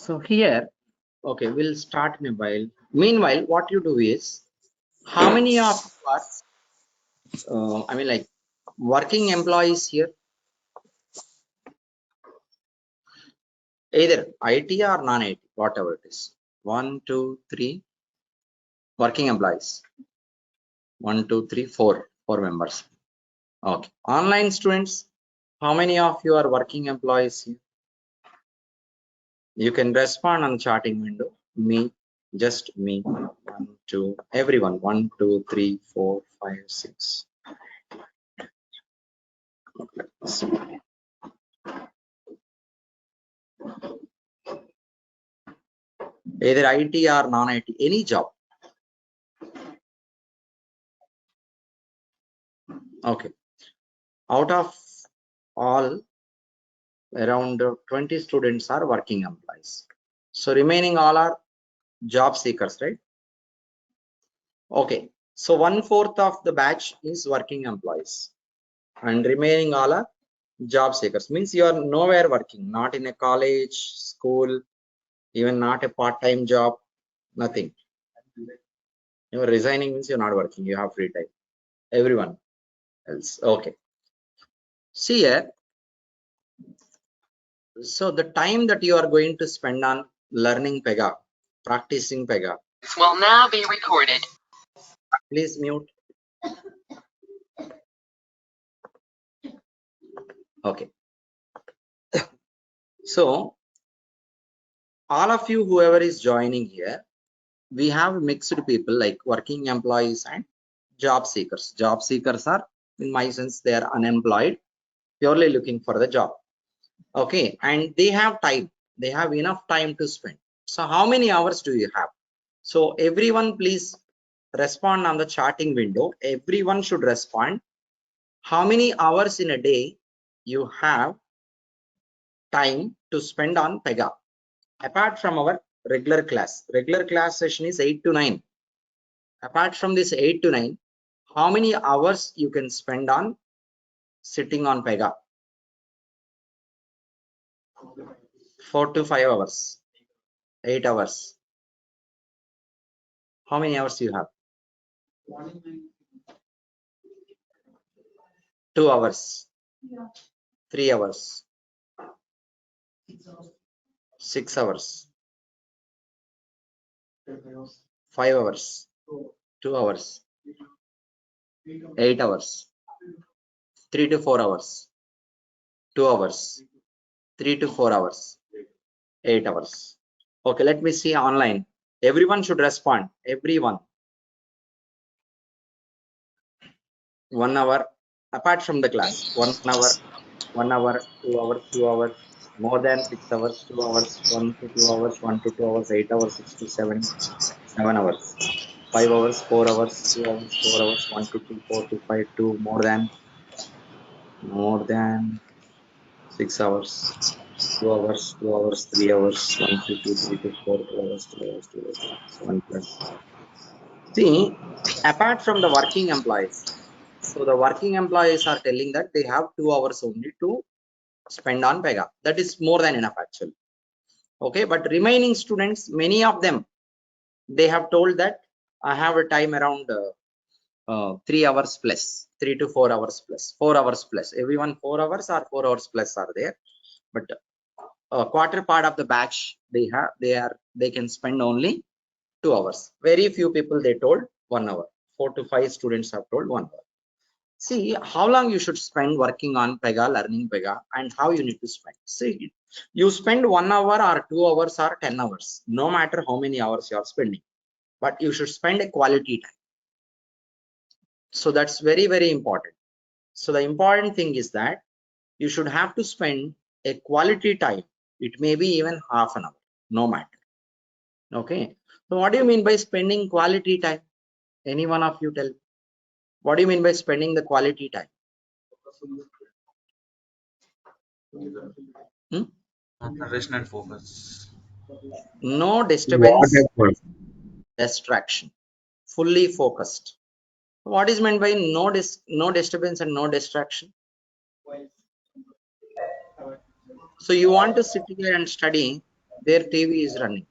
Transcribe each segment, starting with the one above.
So here, okay, we'll start in a while. Meanwhile, what you do is, how many of you are, like working employees here, either IT or non-IT, whatever it is. 1, 2, 3 working employees. 1, 2, 3, 4 members. Okay. Online students, how many of you are working employees here? You can respond on charting window. Me, just me. 1, 2, everyone. 1, 2, 3, 4, 5, 6. Either IT or non-IT, any job. Okay. Out of all, around 20 students are working employees. So remaining all are job seekers, right? Okay. So 1/4 of the batch is working employees, and remaining all are job seekers. Means you are nowhere working, not in a college, school, even not a part-time job, nothing. You are resigning means you're not working, you have free time. Everyone else. Okay. See here. So the time that you are going to spend on learning Pega, practicing Pega. This will now be recorded. Please mute. Okay. So all of you, whoever is joining here, we have mixed people like working employees and job seekers. Job seekers are, in my sense, they are unemployed, purely looking for the job. Okay, and they have time. They have enough time to spend. So how many hours do you have? So everyone, please respond on the charting window. Everyone should respond. How many hours in a day you have time to spend on Pega? Apart from our regular class session is 8 to 9. Apart from this 8 to 9, how many hours you can spend on sitting on Pega? 4 to 5 hours, 8 hours. How many hours you have? 2 hours, 3 hours, 6 hours, 5 hours, 2 hours, 8 hours, 3 to 4 hours, 2 hours, 3 to 4 hours, 8 hours. Okay, let me see online. Everyone should respond. Everyone. 1 hour apart from the class. 1 hour, 1 hour, 2 hours, 2 hours, more than 6 hours, 2 hours, 1 to 2 hours, 1 to 2 hours, 8 hours, 6 to 7, 7 hours, 5 hours, 4 hours, 2 hours, 4 hours, 1 to 2, 4 to 5, 2, more than 6 hours, 2 hours, 2 hours, 3 hours, 1 to 2, 3 to 4, 2 hours, 2 hours, 2 hours, 1 plus. See, apart from the working employees, so the working employees are telling that they have 2 hours only to spend on Pega. That is more than enough actually. Okay, but remaining students, many of them, they have told that I have a time around 3 hours plus, 3 to 4 hours plus, 4 hours plus. Everyone 4 hours or 4 hours plus are there, but a quarter part of the batch they can spend only 2 hours. Very few people they told 1 hour. 4 to 5 students have told 1 hour. See how long you should spend working on Pega, learning Pega, and how you need to spend. See, you spend 1 hour or 2 hours or 10 hours, no matter how many hours you are spending, but you should spend a quality time. So that's very, very important. So the important thing is that you should have to spend a quality time. It may be even half an hour, no matter. Okay. So what do you mean by spending quality time? Any one of you tell me. What do you mean by spending the quality time? Concentration and focus. No disturbance, Whatever. distraction, fully focused. What is meant by no disturbance and no distraction? So you want to sit here and study, their TV is running.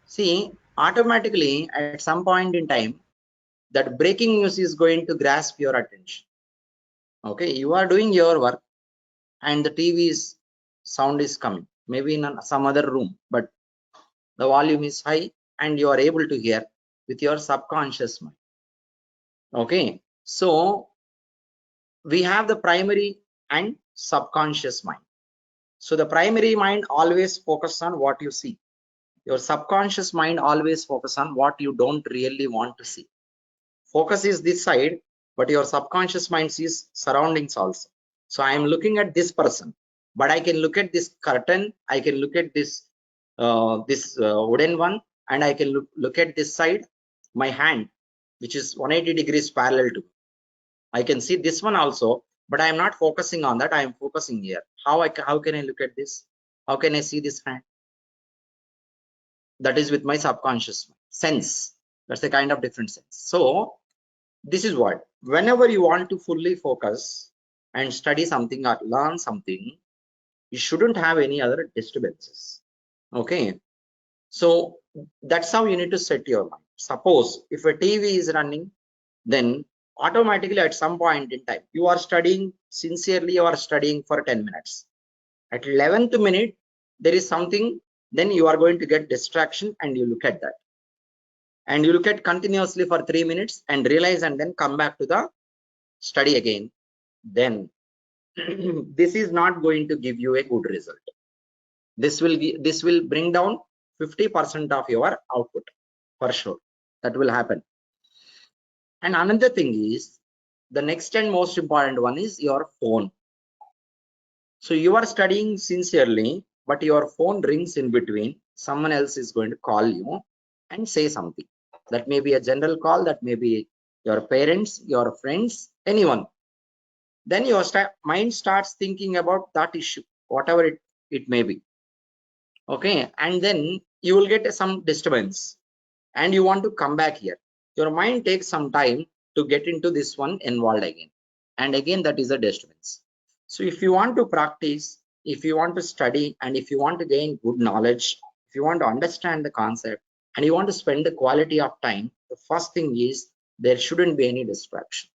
See, automatically at some point in time, that breaking news is going to grasp your attention. Okay, you are doing your work and the TV's sound is coming, maybe in some other room, but the volume is high and you are able to hear with your subconscious mind. Okay, so we have the primary and subconscious mind. So the primary mind always focus on what you see. Your subconscious mind always focus on what you don't really want to see. Focus is this side, but your subconscious mind sees surroundings also. So I am looking at this person, but I can look at this curtain, I can look at this wooden one, and I can look at this side, my hand, which is 180 degrees parallel to. I can see this one also, but I am not focusing on that. I am focusing here. How can I look at this? How can I see this hand? That is with my subconscious sense. That's a kind of different sense. So this is what, whenever you want to fully focus and study something or learn something, you shouldn't have any other disturbances. Okay, so that's how you need to set your mind. Suppose if a TV is running, then automatically at some point in time you are studying sincerely, you are studying for 10 minutes. At 11th minute there is something, then you are going to get distraction and you look at that, and you look at continuously for 3 minutes and realize, and then come back to the study again. Then this is not going to give you a good result. This will bring down 50% of your output for sure. That will happen. And another thing is, the next and most important one is your phone. So you are studying sincerely, but your phone rings in between. Someone else is going to call you and say something. That may be a general call, that may be your parents, your friends, anyone. Then your mind starts thinking about that issue, whatever it may be. Okay, and then you will get some disturbance and you want to come back here. Your mind takes some time to get into this one involved again, and again that is a disturbance. So if you want to practice, if you want to study, and if you want to gain good knowledge, if you want to understand the concept and you want to spend the quality of time, the first thing is there shouldn't be any distraction.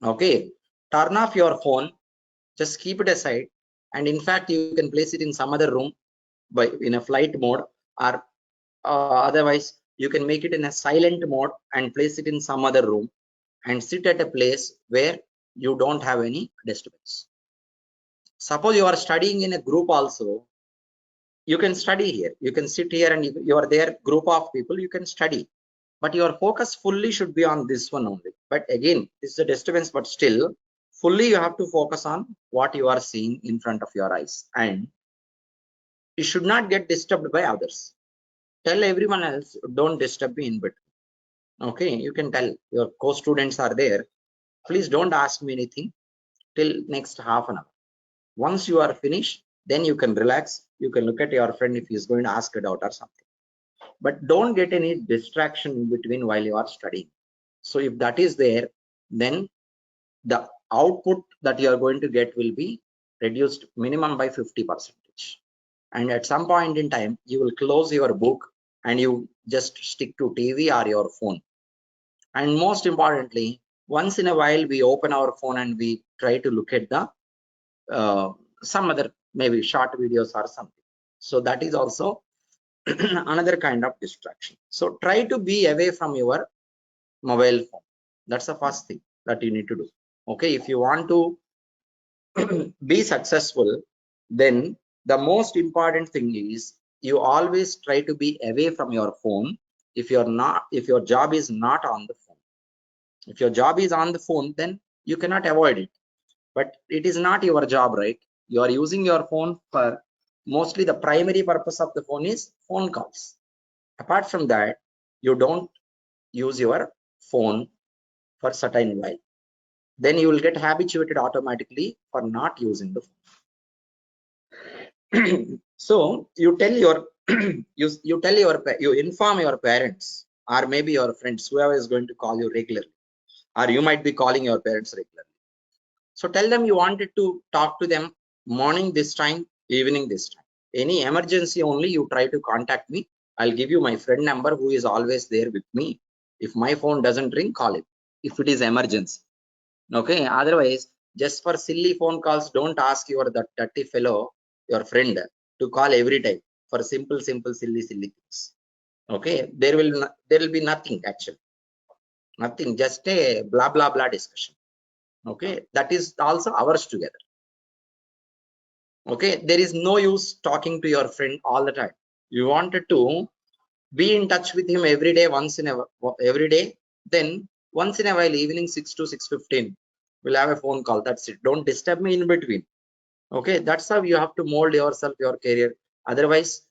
Okay, turn off your phone, just keep it aside, and in fact you can place it in some other room by in a flight mode, or otherwise you can make it in a silent mode and place it in some other room and sit at a place where you don't have any disturbance. Suppose you are studying in a group also, you can study here, you can sit here and you are there group of people, you can study, but your focus fully should be on this one only. But again, this is a disturbance, but still fully you have to focus on what you are seeing in front of your eyes, and you should not get disturbed by others. Tell everyone else, don't disturb me in between. Okay, you can tell your co-students are there, please don't ask me anything till next half an hour. Once you are finished, then you can relax, you can look at your friend if he's going to ask a doubt or something, but don't get any distraction in between while you are studying. So if that is there, then the output that you are going to get will be reduced minimum by 50%, and at some point in time you will close your book and you just stick to TV or your phone. And most importantly, once in a while we open our phone and we try to look at the some other maybe short videos or something. So that is also another kind of distraction. So try to be away from your mobile phone. That's the first thing that you need to do. Okay, if you want to be successful, then the most important thing is you always try to be away from your phone. If your job is not on the phone, if your job is on the phone, then you cannot avoid it, but it is not your job, right? You are using your phone for, mostly the primary purpose of the phone is phone calls. Apart from that, you don't use your phone for certain while, then you will get habituated automatically for not using the phone. So you tell your you inform your parents or maybe your friends, whoever is going to call you regularly, or you might be calling your parents regularly. So tell them you wanted to talk to them morning this time, evening this time. Any emergency only you try to contact me. I'll give you my friend number who is always there with me. If my phone doesn't ring, call him if it is emergency. Okay, otherwise just for silly phone calls, don't ask your that dirty fellow, your friend, to call every time for simple silly things. Okay, there will be nothing, actually nothing, just a blah blah blah discussion. Okay, that is also ours together. Okay, there is no use talking to your friend all the time. You wanted to be in touch with him every day, every day, then once in a while, evening 6 to 6:15, we'll have a phone call. That's it. Don't disturb me in between. Okay, that's how you have to mold yourself, your career. Otherwise,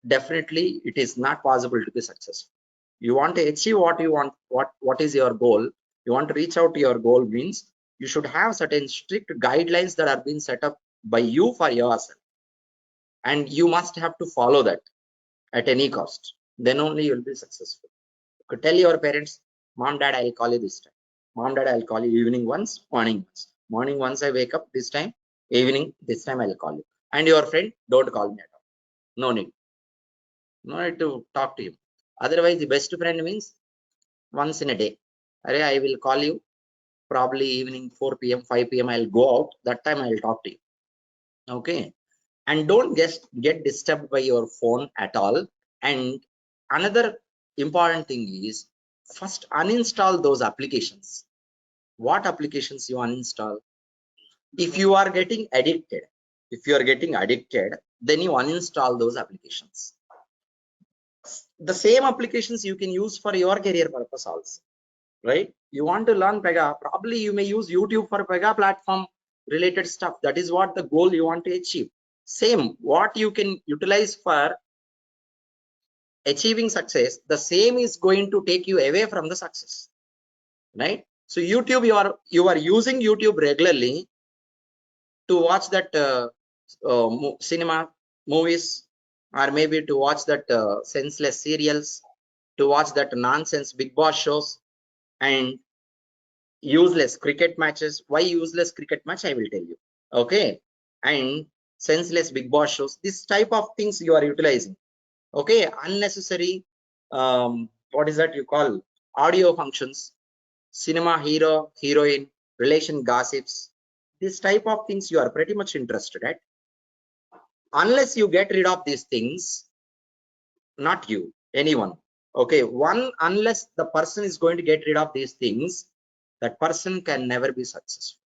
definitely it is not possible to be successful. You want to achieve what you want, what is your goal? You want to reach out to your goal means you should have certain strict guidelines that are being set up by you for yourself, and you must have to follow that at any cost. Then only you'll be successful. You could tell your parents, mom, dad, I'll call you this time. Mom, dad, I'll call you evening once, morning once. Morning once I wake up this time, evening this time I'll call you. And your friend, don't call me at all. No need. No need to talk to him. Otherwise, the best friend means once in a day. I will call you probably evening 4 p.m., 5 p.m. I'll go out. That time I'll talk to you. Okay. And don't get disturbed by your phone at all. And another important thing is, first uninstall those applications. What applications you uninstall? If you are getting addicted, then you uninstall those applications. The same applications you can use for your career purpose also, right? You want to learn Pega, probably you may use YouTube for Pega platform related stuff. That is what the goal you want to achieve. Same, what you can utilize for achieving success, the same is going to take you away from the success, right? So YouTube, you are using YouTube regularly to watch that cinema, movies, or maybe to watch that senseless serials, to watch that nonsense big boss shows, and useless cricket matches. Why useless cricket match? I will tell you. Okay, and senseless big boss shows. This type of things you are utilizing. Okay, unnecessary. What is that you call audio functions, cinema hero, heroine, relation gossips. This type of things you are pretty much interested at. Unless you get rid of these things, not you, anyone. Okay, unless the person is going to get rid of these things, that person can never be successful.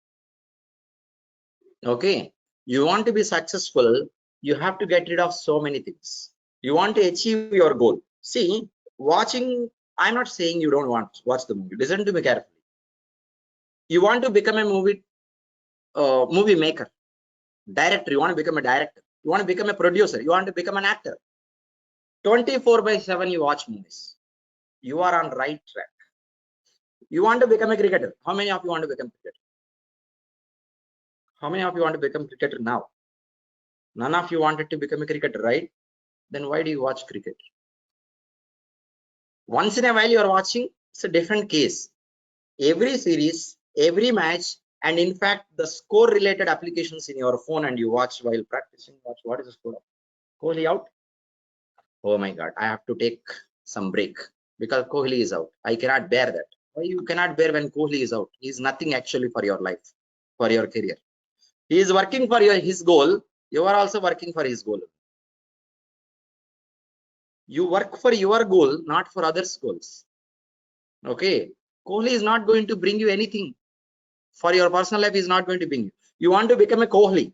Okay, you want to be successful, you have to get rid of so many things. You want to achieve your goal. See, watching, I'm not saying you don't want to watch the movie. Listen to me carefully. You want to become a movie maker, director. You want to become a director. You want to become a producer. You want to become an actor. 24/7 you watch movies. You are on right track. You want to become a cricketer. How many of you want to become cricketer? How many of you want to become cricketer now? None of you wanted to become a cricketer, right? Then why do you watch cricket? Once in a while you are watching, it's a different case. Every series, every match, and in fact the score related applications in your phone, and you watch while practicing. Watch, what is the score? Kohli out. Oh my god, I have to take some break because Kohli is out. I cannot bear that. Why you cannot bear when Kohli is out? He is nothing actually for your life, for your career. He is working for his goal. You are also working for his goal. You work for your goal, not for others' goals. Okay, Kohli is not going to bring you anything. For your personal life, is not going to bring you. You want to become a Kohli,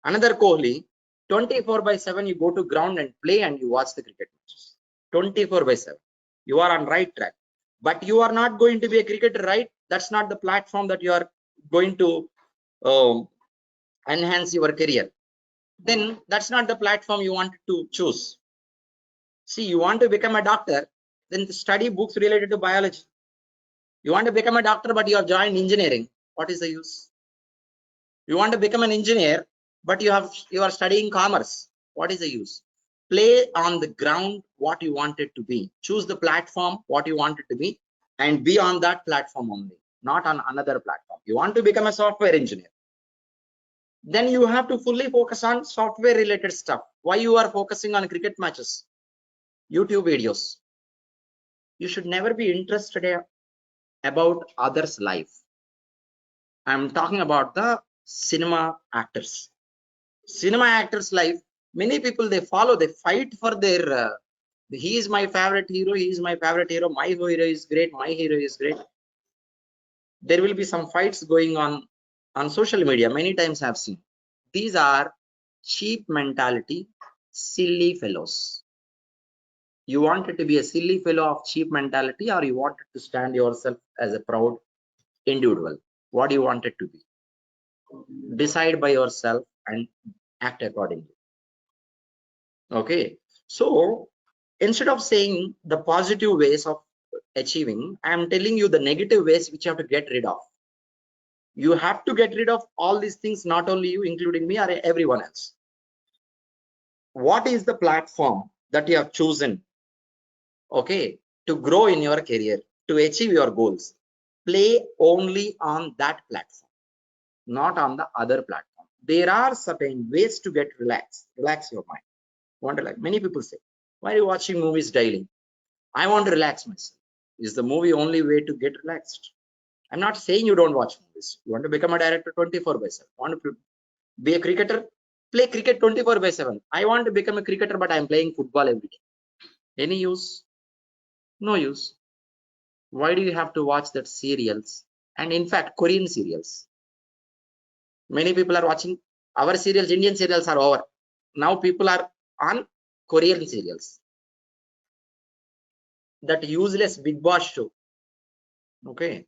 another Kohli. 24/7 you go to ground and play, and you watch the cricket matches. 24/7. You are on right track. But you are not going to be a cricketer, right? That's not the platform that you are going to enhance your career. Then that's not the platform you want to choose. See, you want to become a doctor, then study books related to biology. You want to become a doctor, but you have joined engineering. What is the use? You want to become an engineer, but you are studying commerce. What is the use? Play on the ground what you want it to be. Choose the platform what you want it to be, and be on that platform only, not on another platform. You want to become a software engineer. then you have to fully focus on software related stuff. Why you are focusing on cricket matches, YouTube videos? You should never be interested about others' life. I'm talking about the cinema actors. Cinema actors' life, many people they follow, they fight for their he is my favorite hero, he is my favorite hero, my hero is great, my hero is great. There will be some fights going on social media. Many times I've seen. These are cheap mentality, silly fellows. You wanted to be a silly fellow of cheap mentality, or you wanted to stand yourself as a proud individual? What do you want it to be? Decide by yourself and act accordingly. Okay. So instead of saying the positive ways of achieving, I am telling you the negative ways which you have to get rid of. You have to get rid of all these things, not only you, including me or everyone else. What is the platform that you have chosen, okay, to grow in your career, to achieve your goals? Play only on that platform, not on the other platform. There are certain ways to get relaxed. Relax your mind. Want to, like many people say, why are you watching movies daily? I want to relax myself. Is the movie only way to get relaxed? I'm not saying you don't watch movies. You want to become a director 24/7. Want to be a cricketer? Play cricket 24/7. I want to become a cricketer, but I'm playing football every day. Any use? No use. Why do you have to watch that serials? And in fact, Korean serials. Many people are watching our serials. Indian serials are over. Now people are on Korean serials. That useless Big Boss show. Okay.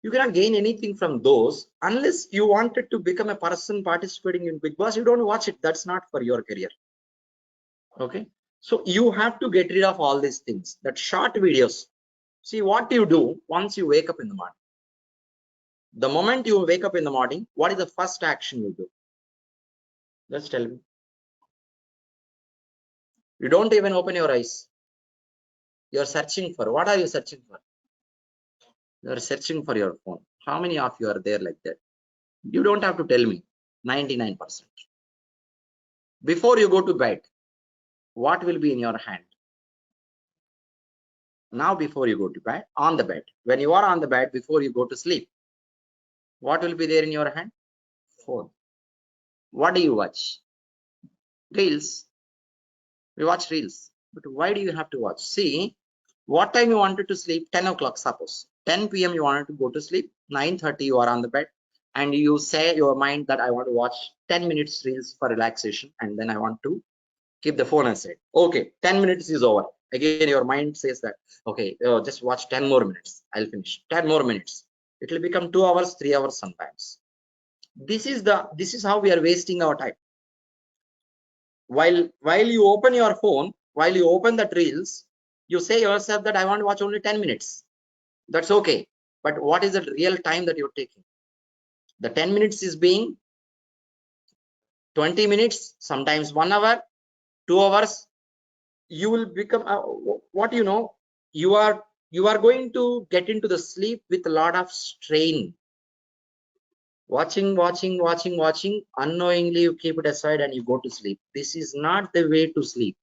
You cannot gain anything from those unless you wanted to become a person participating in Big Boss. You don't watch it. That's not for your career. Okay. So you have to get rid of all these things. That short videos. See what you do once you wake up in the morning. The moment you wake up in the morning, what is the first action you do? Just tell me. You don't even open your eyes. You're searching for, what are you searching for? You're searching for your phone. How many of you are there like that? You don't have to tell me. 99%. Before you go to bed, what will be in your hand? Now before you go to bed, on the bed. When you are on the bed, before you go to sleep, what will be there in your hand? Phone. What do you watch? Reels. We watch reels. But why do you have to watch? See, what time you wanted to sleep? 10 o'clock, suppose. 10 p.m. you wanted to go to sleep. 9:30 you are on the bed. And you say your mind that I want to watch 10 minutes reels for relaxation. And then I want to keep the phone aside. Okay, 10 minutes is over. Again, your mind says that, okay, just watch 10 more minutes. I'll finish. 10 more minutes. It will become 2 hours, 3 hours sometimes. This is how we are wasting our time. While you open your phone, while you open the reels, you say yourself that I want to watch only 10 minutes. That's okay. But what is the real time that you're taking? The 10 minutes is being 20 minutes, sometimes 1 hour, 2 hours. You will become what you are going to get into the sleep with a lot of strain. Watching, unknowingly you keep it aside and you go to sleep. This is not the way to sleep.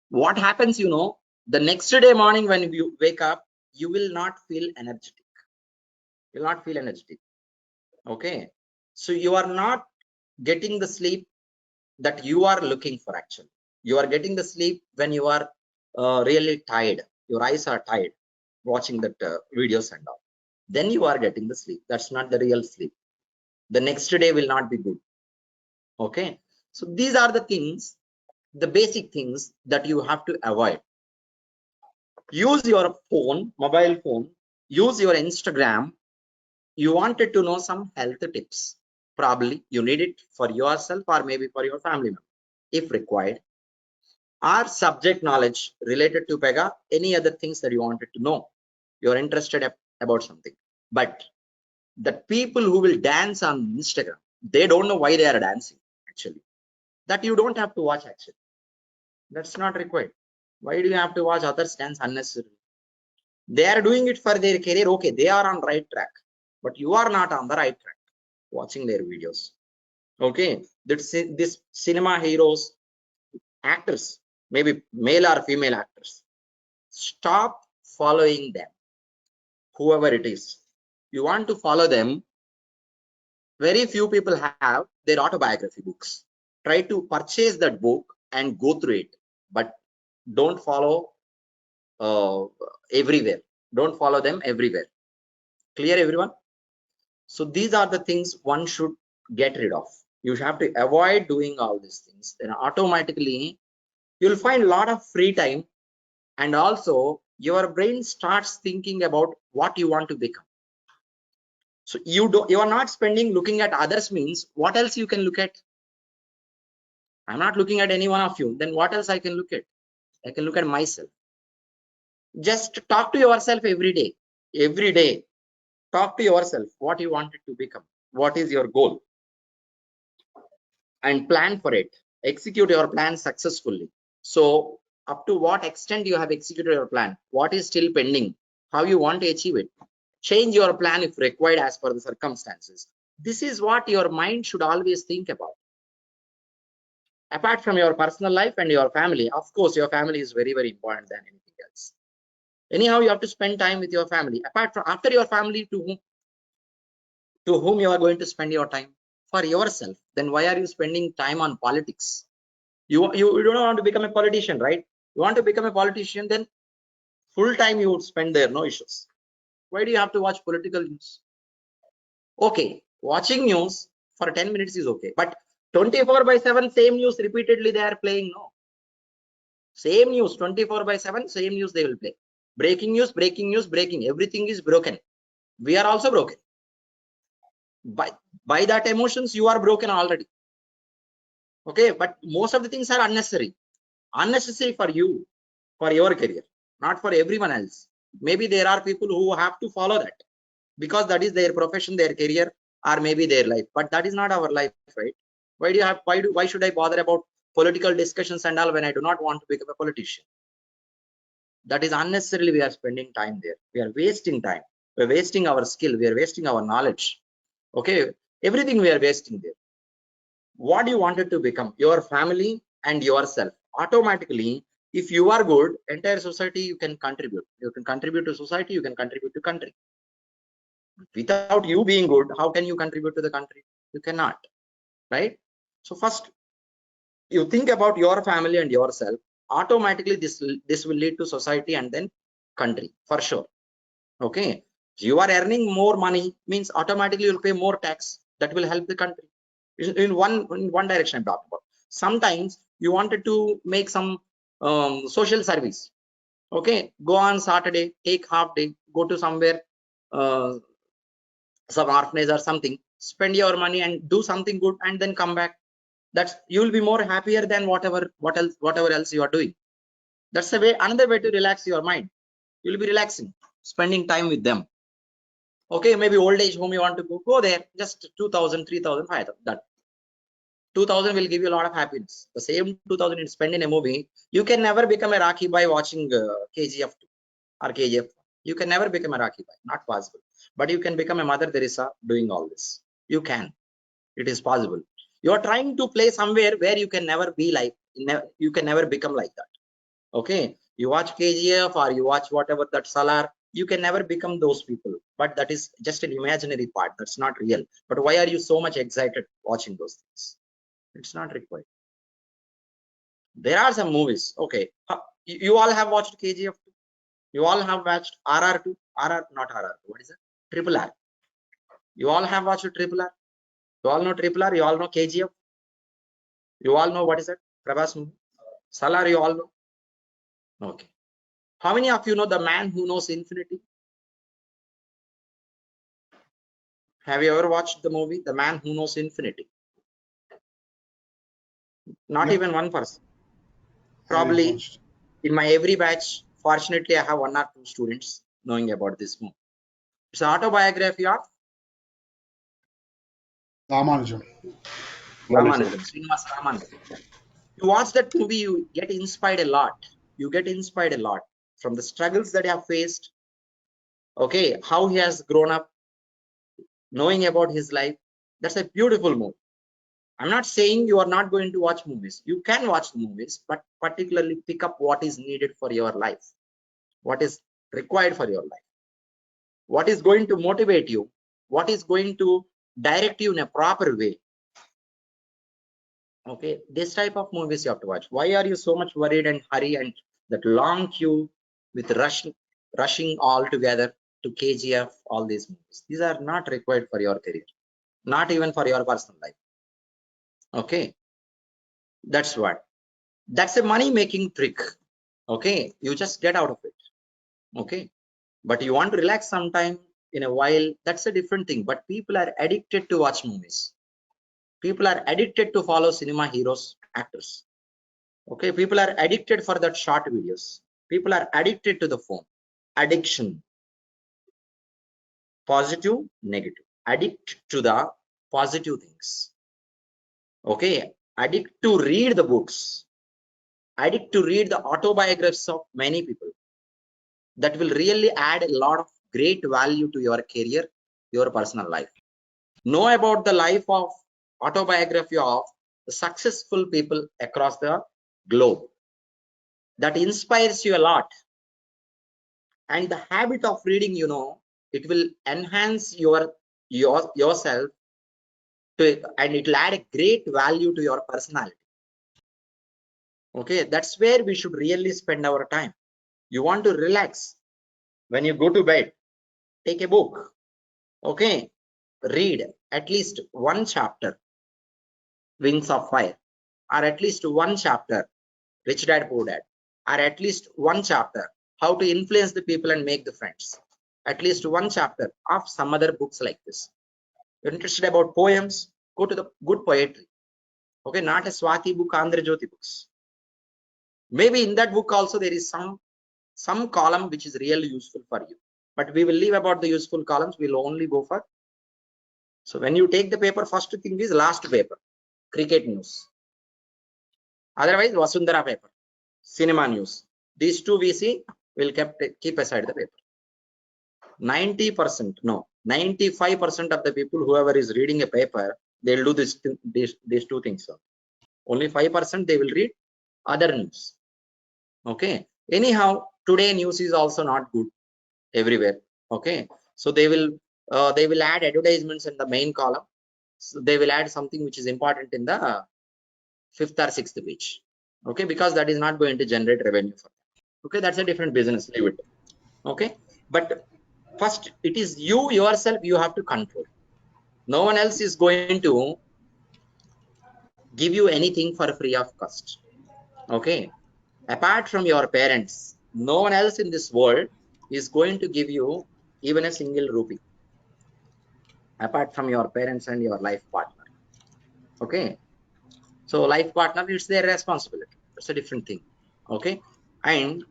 What happens, the next day morning when you wake up, you will not feel energetic. You will not feel energetic. Okay. So you are not getting the sleep that you are looking for. Actually, you are getting the sleep when you are really tired. Your eyes are tired watching that videos and all. Then you are getting the sleep. That's not the real sleep. The next day will not be good. Okay. So these are the things, the basic things that you have to avoid. Use your phone, mobile phone, use your Instagram. You wanted to know some health tips. Probably you need it for yourself or maybe for your family member if required. Or subject knowledge related to Pega, any other things that you wanted to know. You're interested about something. But the people who will dance on Instagram, they don't know why they are dancing actually. That you don't have to watch actually. That's not required. Why do you have to watch others dance unnecessarily? They are doing it for their career. Okay, they are on right track, but you are not on the right track. watching their videos. Okay, this cinema heroes, actors, maybe male or female actors, stop following them, whoever it is. You want to follow them, very few people have their autobiography books. Try to purchase that book and go through it, but don't follow everywhere. Don't follow them everywhere. Clear, everyone? So these are the things one should get rid of. You have to avoid doing all these things. Then automatically you'll find a lot of free time, and also your brain starts thinking about what you want to become. So you are not spending looking at others, means what else you can look at? I'm not looking at any one of you. Then what else I can look at? I can look at myself. Just talk to yourself every day. Every day, talk to yourself what you wanted to become. What is your goal? And plan for it. Execute your plan successfully. So up to what extent you have executed your plan? What is still pending? How you want to achieve it? Change your plan if required as per the circumstances. This is what your mind should always think about. Apart from your personal life and your family, of course, your family is very, very important than anything else. Anyhow, you have to spend time with your family. Apart from, after your family, to whom you are going to spend your time? For yourself. Then why are you spending time on politics? You don't want to become a politician, right? You want to become a politician, then full time you would spend there, no issues. Why do you have to watch political news? Okay, watching news for 10 minutes is okay, but 24/7 same news repeatedly they are playing. No, same news 24/7, same news they will play. Breaking news, breaking news, breaking. Everything is broken. We are also broken. By that emotions, you are broken already. Okay, but most of the things are unnecessary. Unnecessary for you, for your career, not for everyone else. Maybe there are people who have to follow that because that is their profession, their career, or maybe their life. But that is not our life, right? Why do you have? Why should I bother about political discussions and all when I do not want to become a politician? That is unnecessarily we are spending time there. We are wasting time. We are wasting our skill. We are wasting our knowledge. Okay, everything we are wasting there. What you wanted to become, your family and yourself. Automatically, if you are good, entire society you can contribute. You can contribute to society, you can contribute to country. Without you being good, how can you contribute to the country? You cannot, right? So first you think about your family and yourself. Automatically this will lead to society and then country for sure. Okay, you are earning more money, means automatically you'll pay more tax. That will help the country. In one direction I'm talking about. Sometimes you wanted to make some social service. Okay, go on Saturday, take half day, go to somewhere, some orphanage or something, spend your money and do something good and then come back. That's, you will be more happier than whatever else you are doing. That's the way, another way to relax your mind. You'll be relaxing, spending time with them. Okay, maybe old age home you want to go there, just 2,000, 3,000, 5,000, that 2,000 will give you a lot of happiness. The same 2,000 you spend in a movie, you can never become a Rocky by watching KGF 2 or KGF. You can never become a Rocky by, not possible. But you can become a Mother Teresa doing all this. You can, it is possible. You are trying to play somewhere where you can never be like, you can never become like that. Okay, you watch KGF or you watch whatever that Salar, you can never become those people. But that is just an imaginary part. That's not real. But why are you so much excited watching those things? It's not required. There are some movies. Okay, you all have watched KGF 2. You all have watched RR2. RR, not RR. What is it? Triple R. You all have watched Triple R. You all know Triple R. You all know KGF. You all know what is it? Prabhas movie. Salar. You all know. Okay. How many of you know The Man Who Knows Infinity? Have you ever watched the movie The Man Who Knows Infinity? Not Yeah, even one person. I didn't Probably watch. in my every batch, fortunately, I have 1 or 2 students knowing about this movie. It's an autobiography of Ramanujam. Ramanujam, Srinivas Ramanujam. You watch that movie, you get inspired a lot. You get inspired a lot from the struggles that he have faced. Okay, how he has grown up, knowing about his life. That's a beautiful movie. I'm not saying you are not going to watch movies. You can watch movies, but particularly pick up what is needed for your life, what is required for your life, what is going to motivate you, what is going to direct you in a proper way. Okay, this type of movies you have to watch. Why are you so much worried and hurry and that long queue with rushing all together to KGF, all these movies? These are not required for your career, not even for your personal life. Okay, that's what. That's a money making trick. Okay, you just get out of it. Okay, but you want to relax sometime in a while, that's a different thing. But people are addicted to watch movies. People are addicted to follow cinema heroes, actors. Okay, people are addicted for that short videos. People are addicted to the phone. Addiction, positive, negative. Addict to the positive things. Okay, addict to read the books. Addict to read the autobiographies of many people. That will really add a lot of great value to your career, your personal life. Know about the life of autobiography of the successful people across the globe. That inspires you a lot. And the habit of reading, it will enhance yourself to, and it will add a great value to your personality. Okay, that's where we should really spend our time. You want to relax when you go to bed, take a book. Okay, read at least one chapter, Wings of Fire, or at least one chapter, Rich Dad Poor Dad, or at least one chapter, How to Influence the People and Make the Friends. At least one chapter of some other books like this. You're interested about poems, go to the good poetry. Okay, not a Swati book, Andhra Jyoti books. Maybe in that book also there is some column which is really useful for you. But we will leave about the useful columns. We'll only go for. So when you take the paper, first thing is last paper, cricket news. Otherwise, Vasundhara paper, cinema news. These two we see, we'll keep aside the paper. 90%, no, 95% of the people, whoever is reading a paper, they'll do these two things. Only 5% they will read other news. Okay. Anyhow, today news is also not good everywhere. Okay. So they will add advertisements in the main column. So they will add something which is important in the 5th or 6th page. Okay, because that is not going to generate revenue for them. Okay, that's a different business. Leave it. Okay, but first it is you yourself you have to control. No one else is going to give you anything for free of cost. Okay, apart from your parents, no one else in this world is going to give you even a single rupee apart from your parents and your life partner. Okay, so life partner, it's their responsibility. It's a different thing. Okay, and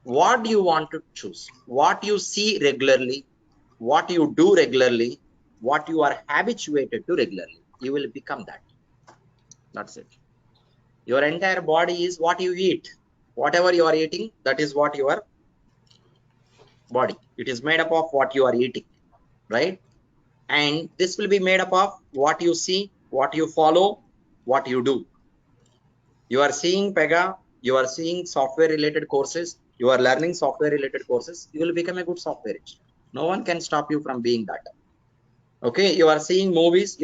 what do you want to choose? What you see regularly, what you do regularly, what you are habituated to regularly, you will become that. That's it. Your entire body is what you eat. Whatever you are eating, that is what your body. It is made up of what you are eating, right? And this will be made up of what you see, what you follow, what you do. You are seeing Pega, you are seeing software related courses, you are learning software related courses, you will become a good software engineer. No one can stop you from being that. Okay, you are seeing movies,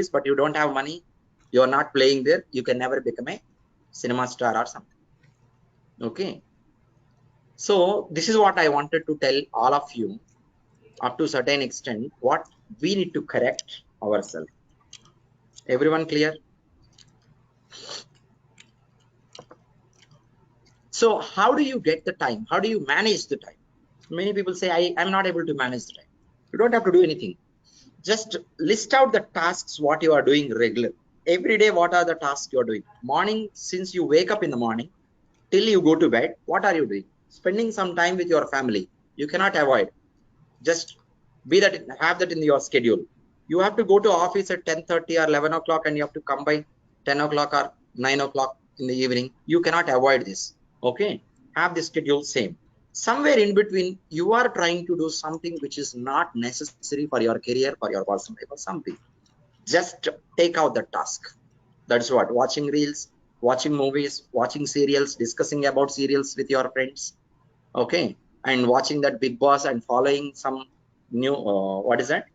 but you don't have money, you are not playing there, you can never become a cinema star or something. Okay, so this is what I wanted to tell all of you up to a certain extent, what we need to correct ourselves. Everyone clear? So how do you get the time? How do you manage the time? Many people say, I'm not able to manage the time. You don't have to do anything. Just list out the tasks, what you are doing regular. Every day, what are the tasks you are doing? Morning, since you wake up in the morning, till you go to bed, what are you doing? Spending some time with your family. You cannot avoid. Just have that in your schedule. You have to go to office at 10:30 or 11 o'clock and you have to come by 10 o'clock or 9 o'clock in the evening. You cannot avoid this. Okay. Have the schedule same. Somewhere in between, you are trying to do something which is not necessary for your career, for your personal life or something. Just take out the task. That's what, watching reels, watching movies, watching serials, discussing about serials with your friends. Okay, and watching that Big Boss and following some new what is that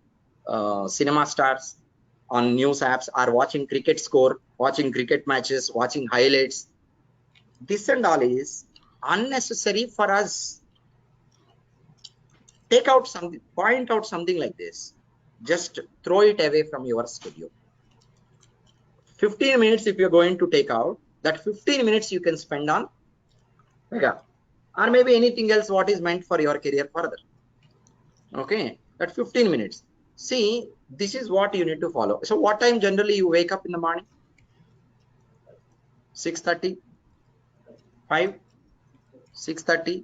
cinema stars on news apps, or watching cricket score, watching cricket matches, watching highlights. This and all is unnecessary for us. Take out something, point out something like this. Just throw it away from your schedule. 15 minutes if you're going to take out, that 15 minutes you can spend on Pega, or maybe anything else what is meant for your career further. Okay, that 15 minutes. See, this is what you need to follow. So what time generally you wake up in the morning? 6:30, 5, 6:30,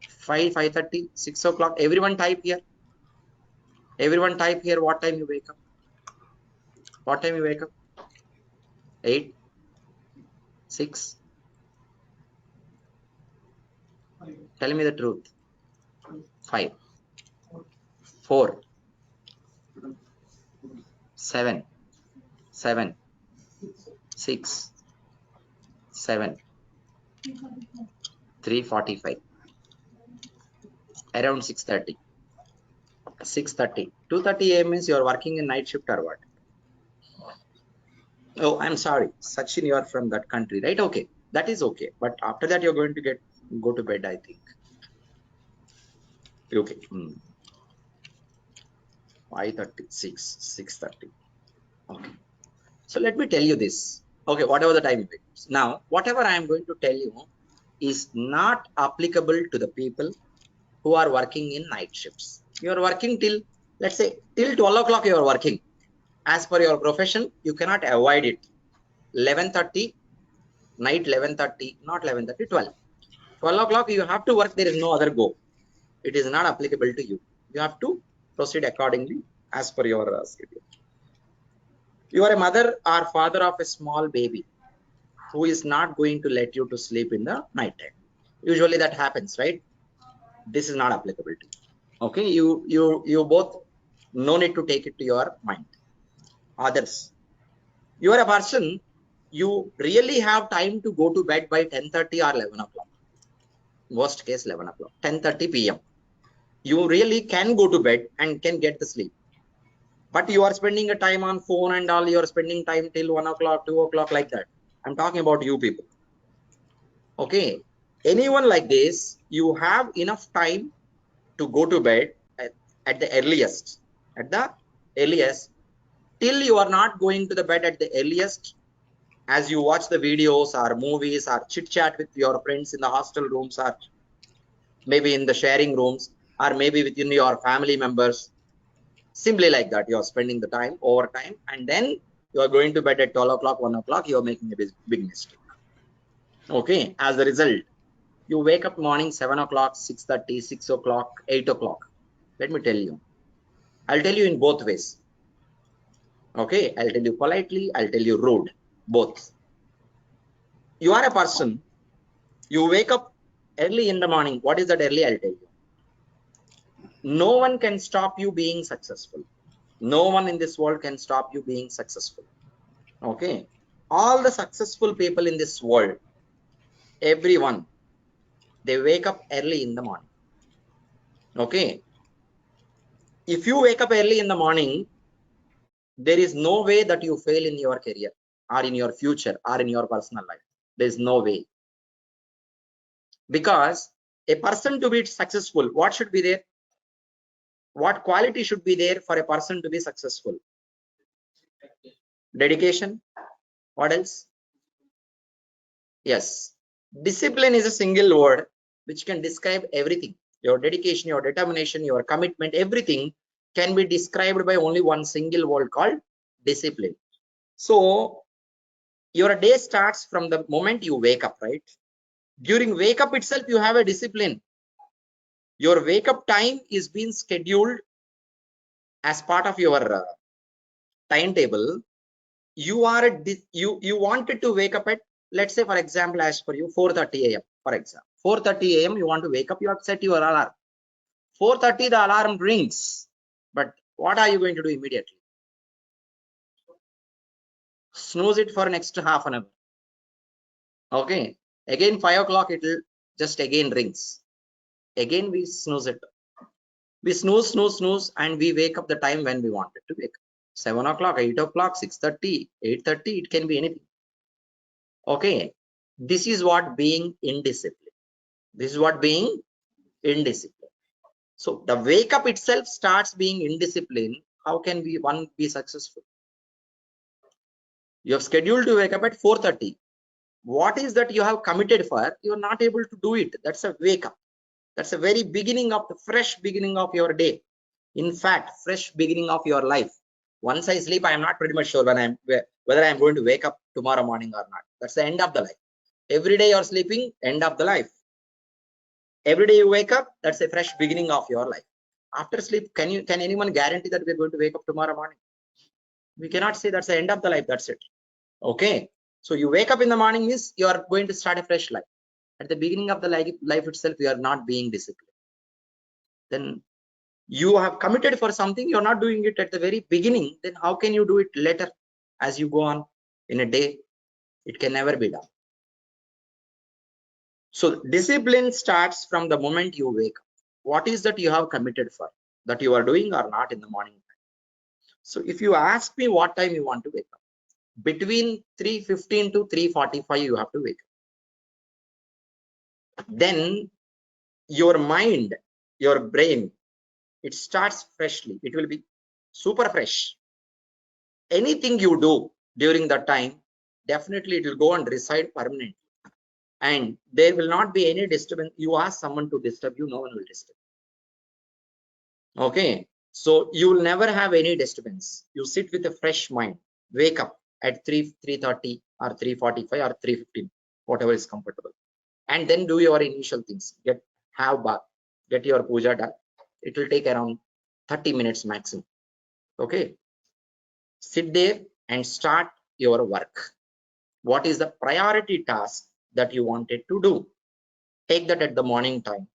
5, 5:30, 6 o'clock. Everyone type here. Everyone type here what time you wake up. What time you wake up? 8, 6. Tell me the truth. 5, 4, 7, 7, 6, 7, 3:45. Around 6:30. 6:30. 2:30 a.m. means you are working in night shift or what? Oh, I'm sorry. Sachin, you are from that country, right? Okay. That is okay. But after that, you're going to go to bed, I think. Okay. 5:30, 6:30. Okay. So let me tell you this. Okay, whatever the time is. Now, whatever I am going to tell you is not applicable to the people who are working in night shifts. You are working till, let's say, till 12 o'clock you are working. As per your profession, you cannot avoid it. 11:30, night 11:30, not 11:30, 12. 12 o'clock you have to work. There is no other go. It is not applicable to you. You have to proceed accordingly as per your schedule. You are a mother or father of a small baby who is not going to let you to sleep in the night time. Usually that happens, right? This is not applicable to you. Okay, you both no need to take it to your mind. Others, you are a person, you really have time to go to bed by 10:30 or 11 o'clock. Worst case 11 o'clock, 10:30 p.m. You really can go to bed and can get the sleep. But you are spending a time on phone and all, you are spending time till 1 o'clock, 2 o'clock, like that. I'm talking about you people. Okay, anyone like this, you have enough time to go to bed at the earliest. At the earliest, till you are not going to the bed at the earliest, as you watch the videos or movies or chit chat with your friends in the hostel rooms, or maybe in the sharing rooms, or maybe within your family members. Simply like that, you are spending the time over time, and then you are going to bed at 12 o'clock, 1 o'clock, you are making a big mistake. Okay, as a result, you wake up morning 7 o'clock, 6:30, 6 o'clock, 8 o'clock. Let me tell you, I'll tell you in both ways. Okay, I'll tell you politely, I'll tell you rude, both. You are a person, you wake up early in the morning. What is that early? I'll tell you. No one can stop you being successful. No one in this world can stop you being successful. Okay, all the successful people in this world, everyone, they wake up early in the morning. Okay, if you wake up early in the morning, there is no way that you fail in your career or in your future or in your personal life. There is no way. Because a person to be successful, what should be there? What quality should be there for a person to be successful? Dedication. What else? Yes. Discipline is a single word which can describe everything. Your dedication, your determination, your commitment, everything can be described by only one single word called discipline. So your day starts from the moment you wake up, right? During wake up itself, you have a discipline. Your wake up time is being scheduled as part of your timetable. You are you wanted to wake up at, let's say for example, as for you 4:30 a.m. for example, 4:30 a.m. you want to wake up, you have set your alarm. 4:30 the alarm rings, but What are you going to do immediately? Snooze it for next half an hour. Okay. Again 5 o'clock it will just again rings. Again we snooze it. We snooze, and we wake up the time when we wanted to wake up. 7 o'clock, 8 o'clock, 6:30, 8:30, it can be anything. Okay. This is what being indisciplined. This is what being indisciplined. So the wake up itself starts being indisciplined. How can one be successful? You have scheduled to wake up at 4:30. What is that you have committed for? You are not able to do it. That's a wake up. That's a very beginning of the fresh beginning of your day. In fact, fresh beginning of your life. Once I sleep, I am not pretty much sure whether I am going to wake up tomorrow morning or not. That's the end of the life. Every day you're sleeping, end of the life. Every day you wake up, that's a fresh beginning of your life. After sleep, can anyone guarantee that we're going to wake up tomorrow morning? We cannot say that's the end of the life. That's it. Okay. So you wake up in the morning means you are going to start a fresh life. At the beginning of the life itself, you are not being disciplined. Then you have committed for something, you're not doing it at the very beginning. Then how can you do it later as you go on in a day? It can never be done. So discipline starts from the moment you wake up. What is that you have committed for, that you are doing or not in the morning time? So if you ask me what time you want to wake up, between 3:15 to 3:45 you have to wake up. Then your mind, your brain, it starts freshly. It will be super fresh. Anything you do during that time, definitely it will go and reside permanently. And there will not be any disturbance. You ask someone to disturb you, no one will disturb. Okay. So you will never have any disturbance. You sit with a fresh mind. Wake up at 3:30 or 3:45 or 3:15, whatever is comfortable. And then do your initial things. Have bath, get your puja done. It will take around 30 minutes maximum. Okay. Sit there and start your work. What is the priority task that you wanted to do? Take that at the morning time.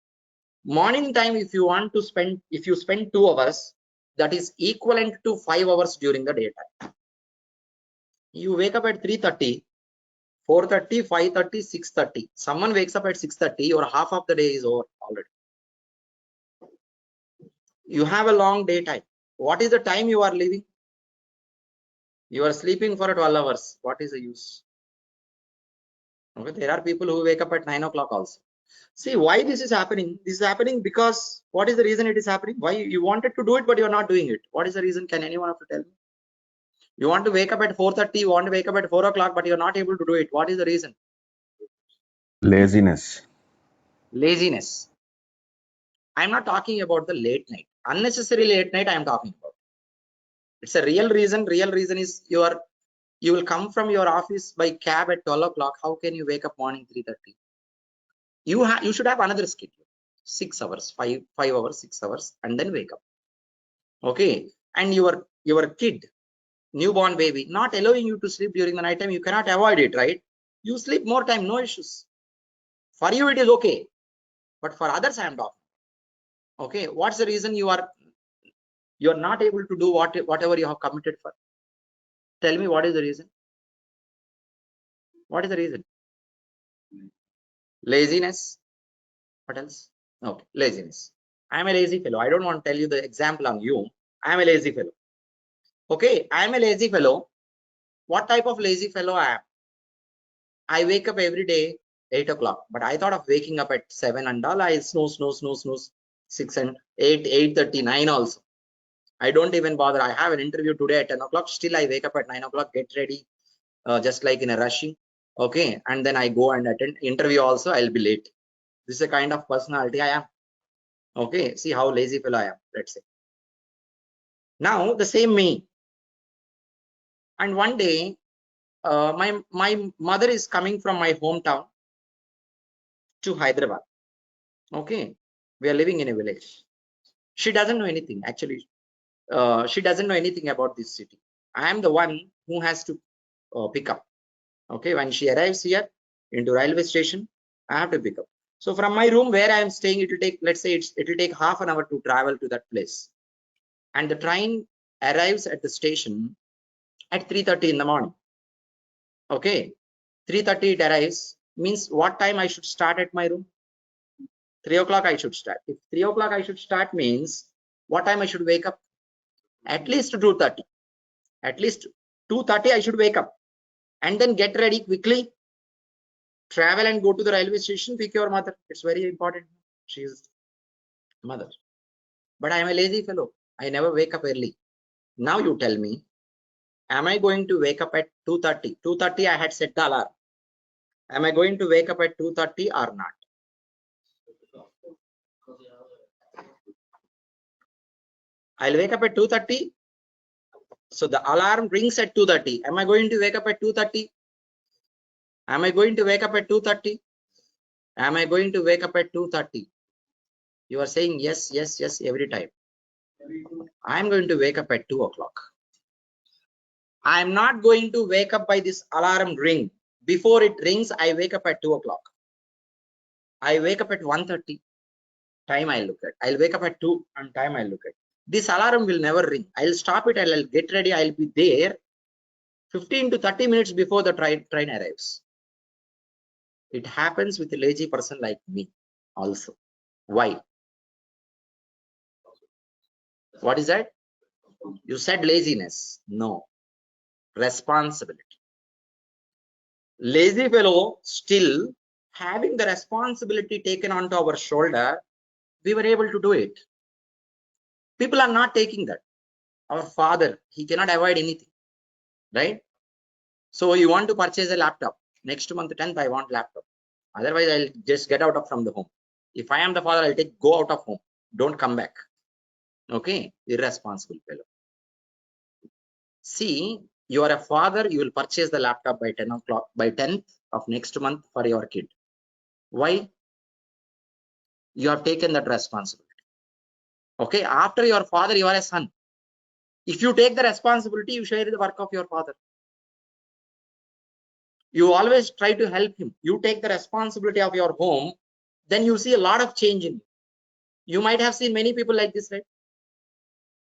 Morning time, if you spend 2 hours, that is equivalent to 5 hours during the daytime. You wake up at 3:30, 4:30, 5:30, 6:30. Someone wakes up at 6:30, your half of the day is over already. You have a long daytime. What is the time you are living? You are sleeping for 12 hours. What is the use? Okay, there are people who wake up at 9 o'clock also. See why this is happening. This is happening because what is the reason it is happening? Why you wanted to do it, but you're not doing it. What is the reason? Can anyone have to tell me? You want to wake up at 4:30, you want to wake up at 4 o'clock, but you're not able to do it. What is the reason? Laziness. Laziness. I'm not talking about the late night. Unnecessary late night I am talking about. It's a real reason. Real reason is you will come from your office by cab at 12 o'clock. How can you wake up morning 3:30? You should have another schedule. 6 hours, 5 hours, 6 hours, and then wake up. Okay. And your kid, newborn baby, not allowing you to sleep during the night time, you cannot avoid it, right? You sleep more time, no issues. For you it is okay, but for others I am talking. Okay, what's the reason you are not able to do whatever you have committed for? Tell me, what is the reason? What is the reason? Laziness. What else? Okay, laziness. I am a lazy fellow. I don't want to tell you the example on you. I am a lazy fellow. Okay, I am a lazy fellow. What type of lazy fellow I am? I wake up every day 8 o'clock, but I thought of waking up at 7 and all. I snooze 6 and 8, 8:39 also. I don't even bother. I have an interview today at 10 o'clock. Still, I wake up at 9 o'clock, get ready, just like in a rushing. Okay, and then I go and attend interview also. I'll be late. This is a kind of personality I am. Okay, see how lazy fellow I am. Let's say. Now the same me. And one day, my mother is coming from my hometown to Hyderabad. Okay, we are living in a village. She doesn't know anything actually. She doesn't know anything about this city. I am the one who has to pick up. Okay, when she arrives here into railway station, I have to pick up. So from my room where I am staying, it will take, let's say it will take half an hour to travel to that place. and the train arrives at the station at 3:30 in the morning. Okay, 3:30 it arrives, means what time I should start at my room? 3 o'clock I should start. If 3 o'clock I should start means what time I should wake up? At least 2:30. At least 2:30 I should wake up and then get ready quickly, travel and go to the railway station, pick your mother. It's very important. She is mother. But I am a lazy fellow. I never wake up early. Now you tell me, am I going to wake up at 2:30? 2:30 I had set the alarm. Am I going to wake up at 2:30 or not? I'll wake up at 2:30. So the alarm rings at 2:30. Am I going to wake up at 2:30? Am I going to wake up at 2:30? Am I going to wake up at 2:30? You are saying yes, yes, yes every time. I am going to wake up at 2 o'clock. I am not going to wake up by this alarm ring. Before it rings, I wake up at 2 o'clock. I wake up at 1:30. Time I look at. I'll wake up at 2 and time I look at. This alarm will never ring. I'll stop it. I'll get ready. I'll be there 15 to 30 minutes before the train arrives. It happens with a lazy person like me also. Why? What is that? You said laziness. No. Responsibility. Lazy fellow, still having the responsibility taken onto our shoulder, we were able to do it. People are not taking that. Our father, he cannot avoid anything, right? So you want to purchase a laptop. Next month 10th, I want laptop. Otherwise, I'll just get out of from the home. If I am the father, I'll go out of home. Don't come back. Okay, irresponsible fellow. See, you are a father, you will purchase the laptop by 10 o'clock, by 10th of next month for your kid. Why? You have taken that responsibility. Okay, after your father, you are a son. If you take the responsibility, you share the work of your father. You always try to help him. You take the responsibility of your home, then you see a lot of change in you. You might have seen many people like this, right?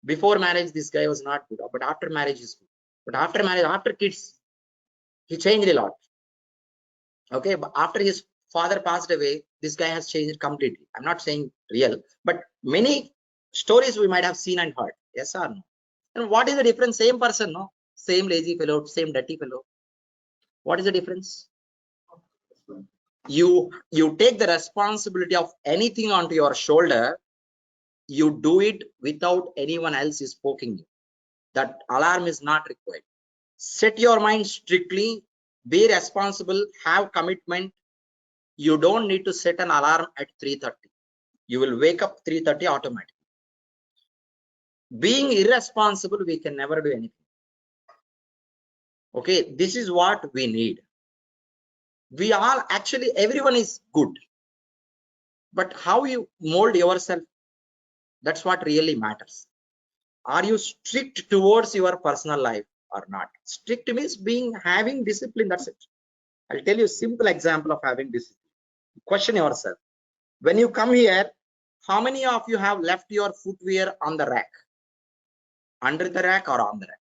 Before marriage, this guy was not good, but after marriage is good. But after marriage, after kids, he changed a lot. Okay, but after his father passed away, this guy has changed completely. I'm not saying real, but many stories we might have seen and heard. Yes or no? And what is the difference? Same person, no? Same lazy fellow, same dirty fellow. What is the difference? You take the responsibility of anything onto your shoulder. You do it without anyone else is poking you. That alarm is not required. Set your mind strictly, be responsible, have commitment. You don't need to set an alarm at 3:30. You will wake up 3:30 automatically. Being irresponsible, we can never do anything. Okay, this is what we need. We all actually, everyone is good. But how you mold yourself, that's what really matters. Are you strict towards your personal life or not? Strict means having discipline, that's it. I'll tell you a simple example of having discipline. Question yourself. When you come here, how many of you have left your footwear on the rack? Under the rack or on the rack?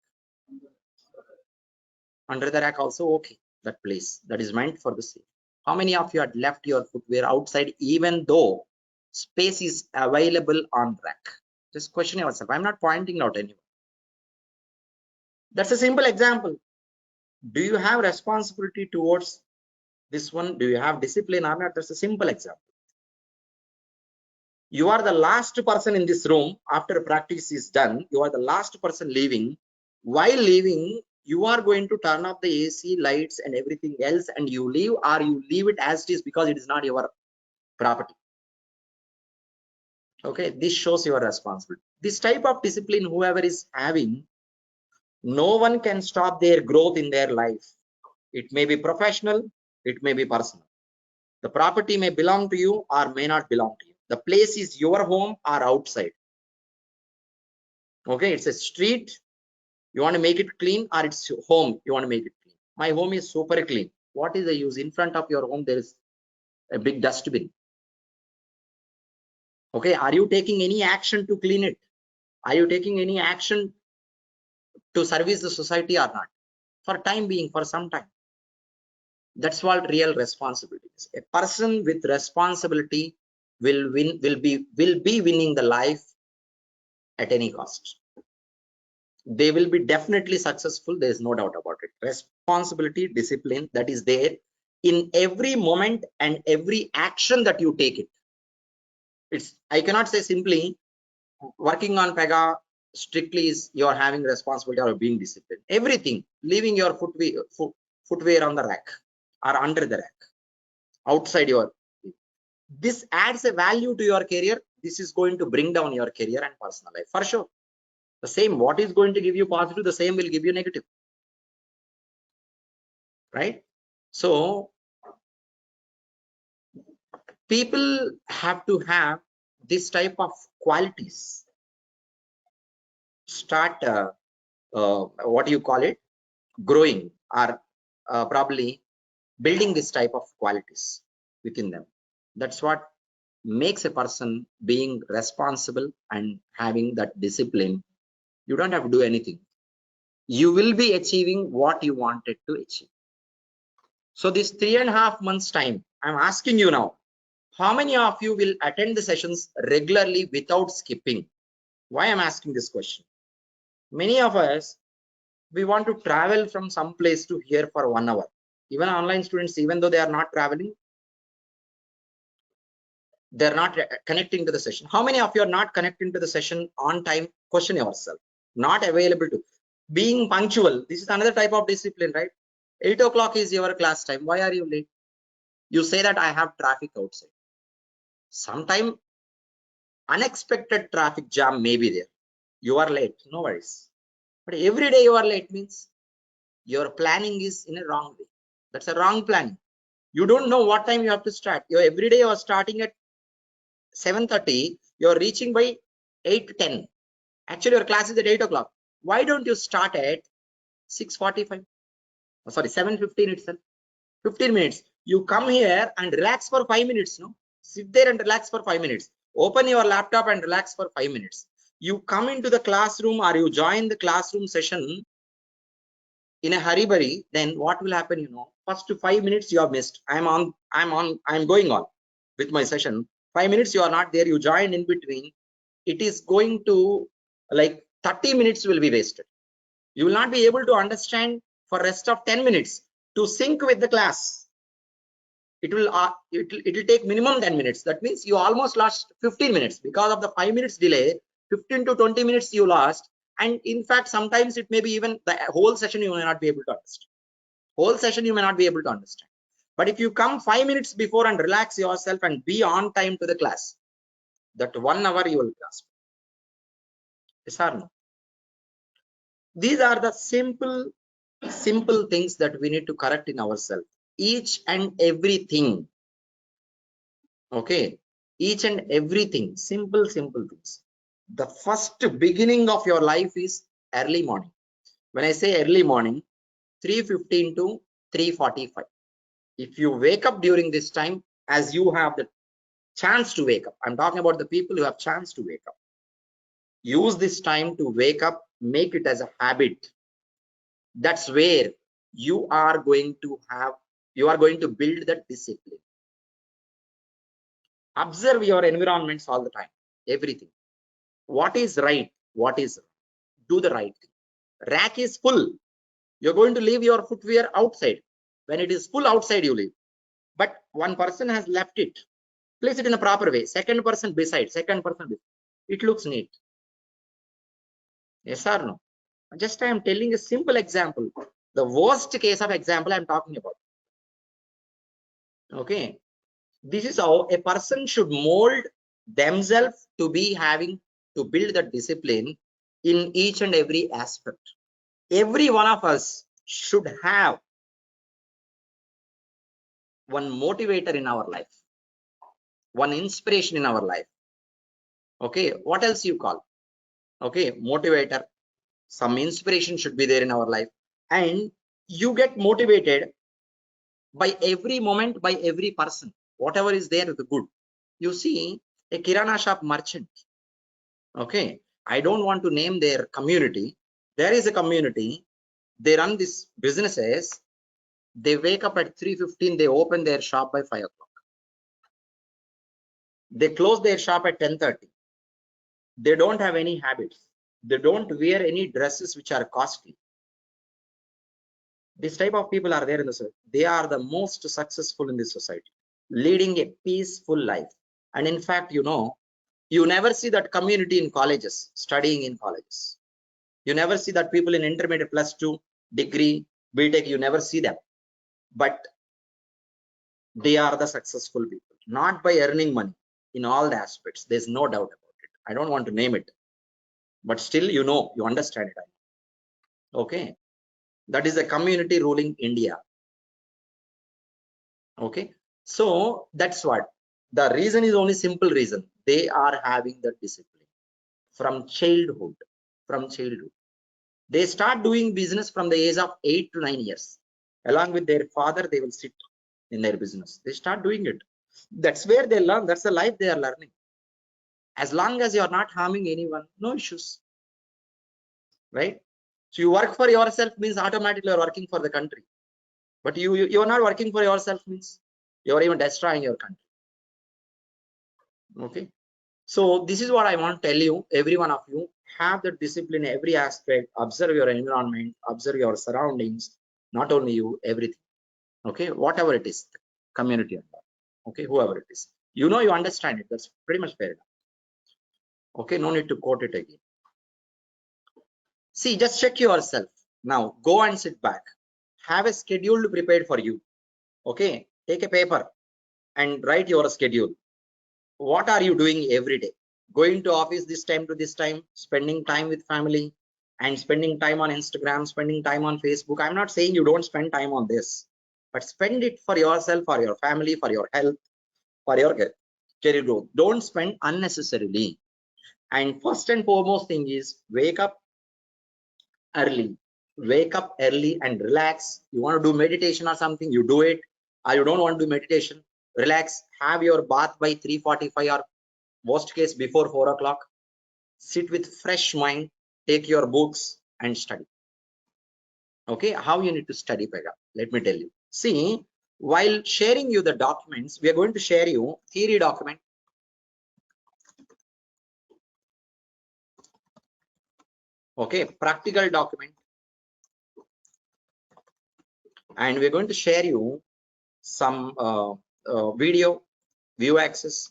Under the rack also, okay. That place, that is meant for the same. How many of you had left your footwear outside even though space is available on rack? Just question yourself. I'm not pointing out anyone. That's a simple example. Do you have responsibility towards this one? Do you have discipline or not? That's a simple example. You are the last person in this room. After practice is done, you are the last person leaving. While leaving, you are going to turn off the AC, lights and everything else and you leave, or you leave it as it is because it is not your property. Okay, this shows your responsibility. This type of discipline, whoever is having, no one can stop their growth in their life. It may be professional, it may be personal. The property may belong to you or may not belong to you. The place is your home or outside. Okay, it's a street, you want to make it clean, or it's home, you want to make it clean. My home is super clean. What is the use? In front of your home there is a big dustbin. Okay, are you taking any action to clean it? Are you taking any action to service the society or not? For time being, for some time. That's what real responsibility is. A person with responsibility will be winning the life at any cost. They will be definitely successful. There is no doubt about it. Responsibility, discipline, that is there in every moment and every action that you take it. I cannot say simply working on Pega strictly is you're having responsibility or being disciplined. Everything, leaving your footwear on the rack or under the rack, outside your, this adds a value to your career. This is going to bring down your career and personal life for sure. The same, what is going to give you positive, the same will give you negative, right? So people have to have this type of qualities. Start what do you call it, growing or probably building this type of qualities within them. That's what makes a person being responsible and having that discipline. You don't have to do anything. You will be achieving what you wanted to achieve. So this 3.5 months time, I'm asking you now, how many of you will attend the sessions regularly without skipping? Why I'm asking this question? Many of us, we want to travel from some place to here for 1 hour. Even online students, even though they are not traveling, they're not connecting to the session. How many of you are not connecting to the session on time? Question yourself. Not available to. Being punctual, this is another type of discipline, right? 8 o'clock is your class time. Why are you late? You say that I have traffic outside. Sometime unexpected traffic jam may be there. You are late, no worries. But every day you are late means your planning is in a wrong way. That's a wrong planning. You don't know what time you have to start. Every day you are starting at 7:30, you're reaching by 8 to 10. Actually, your class is at 8 o'clock. Why don't you start at 6:45? Sorry, 7:15 itself. 15 minutes. You come here and relax for 5 minutes. No, sit there and relax for 5 minutes. Open your laptop and relax for 5 minutes. You come into the classroom or you join the classroom session in a hurry, then what will happen? First 5 minutes you have missed. I'm going on with my session. 5 minutes you are not there. You join in between. It is going to, like, 30 minutes will be wasted. You will not be able to understand for rest of 10 minutes to sync with the class. It will take minimum 10 minutes. That means you almost lost 15 minutes because of the 5 minutes delay. 15 to 20 minutes you lost. And in fact, sometimes it may be even the whole session you may not be able to understand. Whole session you may not be able to understand. But if you come 5 minutes before and relax yourself and be on time to the class, that 1 hour you will grasp. Yes or no? These are the simple things that we need to correct in ourselves. Each and everything. Okay. Each and everything. Simple things. The first beginning of your life is early morning. When I say early morning, 3:15 to 3:45. If you wake up during this time, as you have the chance to wake up, I'm talking about the people who have chance to wake up. Use this time to wake up, make it as a habit. That's where you are going to build that discipline. Observe your environments all the time, everything. What is right? What is wrong? Do the right thing. Rack is full. You're going to leave your footwear outside. When it is full outside, you leave. But one person has left it. Place it in a proper way. Second person beside. It looks neat. Yes or no? Just I am telling a simple example. The worst case of example I'm talking about. Okay. This is how a person should mold themselves to build the discipline in each and every aspect. Every one of us should have one motivator in our life, one inspiration in our life. Okay, what else you call? Okay, motivator, some inspiration should be there in our life, and you get motivated by every moment, by every person, whatever is there is good. You see, a kirana shop merchant, okay, I don't want to name their community. There is a community. They run these businesses. They wake up at 3:15. They open their shop by 5 o'clock. They close their shop at 10:30. They don't have any habits. They don't wear any dresses which are costly. This type of people are there in the society. They are the most successful in this society, leading a peaceful life. And in fact, you know, you never see that community in colleges, studying in colleges. You never see that people in intermediate +2 degree, BTech, you never see them. But they are the successful people, not by earning money in all the aspects. There's no doubt about it. I don't want to name it, but still, you know, you understand it. Okay. That is a community ruling India. Okay. So that's what the reason is. Only simple reason. They are having the discipline from childhood. They start doing business from the age of 8 to 9 years. Along with their father, they will sit in their business. They start doing it. That's where they learn. That's the life they are learning. As long as you are not harming anyone, no issues. Right? So you work for yourself means automatically you are working for the country. But you are not working for yourself means you are even destroying your country. Okay. So this is what I want to tell you. Every one of you have the discipline in every aspect. Observe your environment, observe your surroundings, not only you, everything. Okay, whatever it is, community, okay, whoever it is, you know, you understand it. That's pretty much fair enough. Okay, no need to quote it again. See, just check yourself. Now go and sit back. Have a schedule prepared for you. Okay, take a paper and write your schedule. What are you doing every day? Going to office this time to this time, spending time with family, and spending time on Instagram, spending time on Facebook. I'm not saying you don't spend time on this, but spend it for yourself, for your family, for your health, for your career growth. Don't spend unnecessarily. And first and foremost thing is wake up early. Wake up early and relax. You want to do meditation or something, you do it. Or you don't want to do meditation, relax. Have your bath by 3:45 or worst case before 4 o'clock. Sit with fresh mind, take your books and study. Okay, how you need to study, Pega? Let me tell you. See, while sharing you the documents, we are going to share you theory document. Okay, practical document. And we're going to share you some video, view access,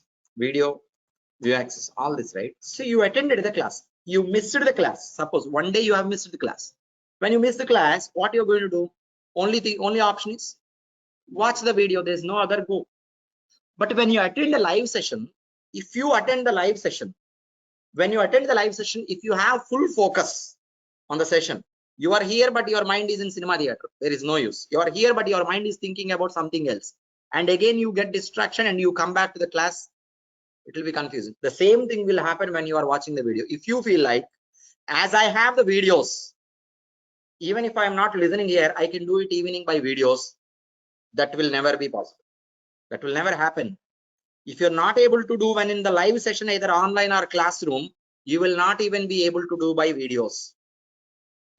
all this, right? So you attended the class, you missed the class. Suppose one day you have missed the class. When you miss the class, what you're going to do? Only option is watch the video. There's no other go. But when you attend a live session, if you attend the live session, if you have full focus on the session, you are here but your mind is in cinema theater, there is no use. You are here but your mind is thinking about something else, and again you get distraction and you come back to the class, it will be confusing. The same thing will happen when you are watching the video. If you feel like, as I have the videos, even if I am not listening here, I can do it evening by videos, that will never be possible. That will never happen. If you're not able to do when in the live session, either online or classroom, you will not even be able to do by videos.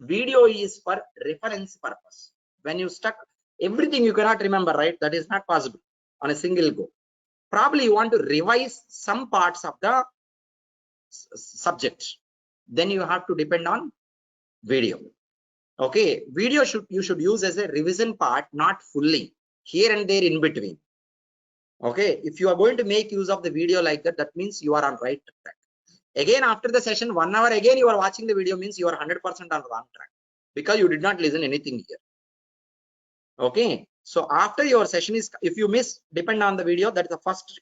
Video is for reference purpose. When you stuck everything you cannot remember, right? That is not possible on a single go. Probably you want to revise some parts of the subject, then you have to depend on video. Okay, video you should use as a revision part, not fully, here and there in between. Okay, if you are going to make use of the video like that, that means you are on right track. Again, after the session 1 hour, again you are watching the video, means you are 100% on wrong track, because you did not listen anything here. Okay, so after your session is, if you miss, depend on the video. That's the first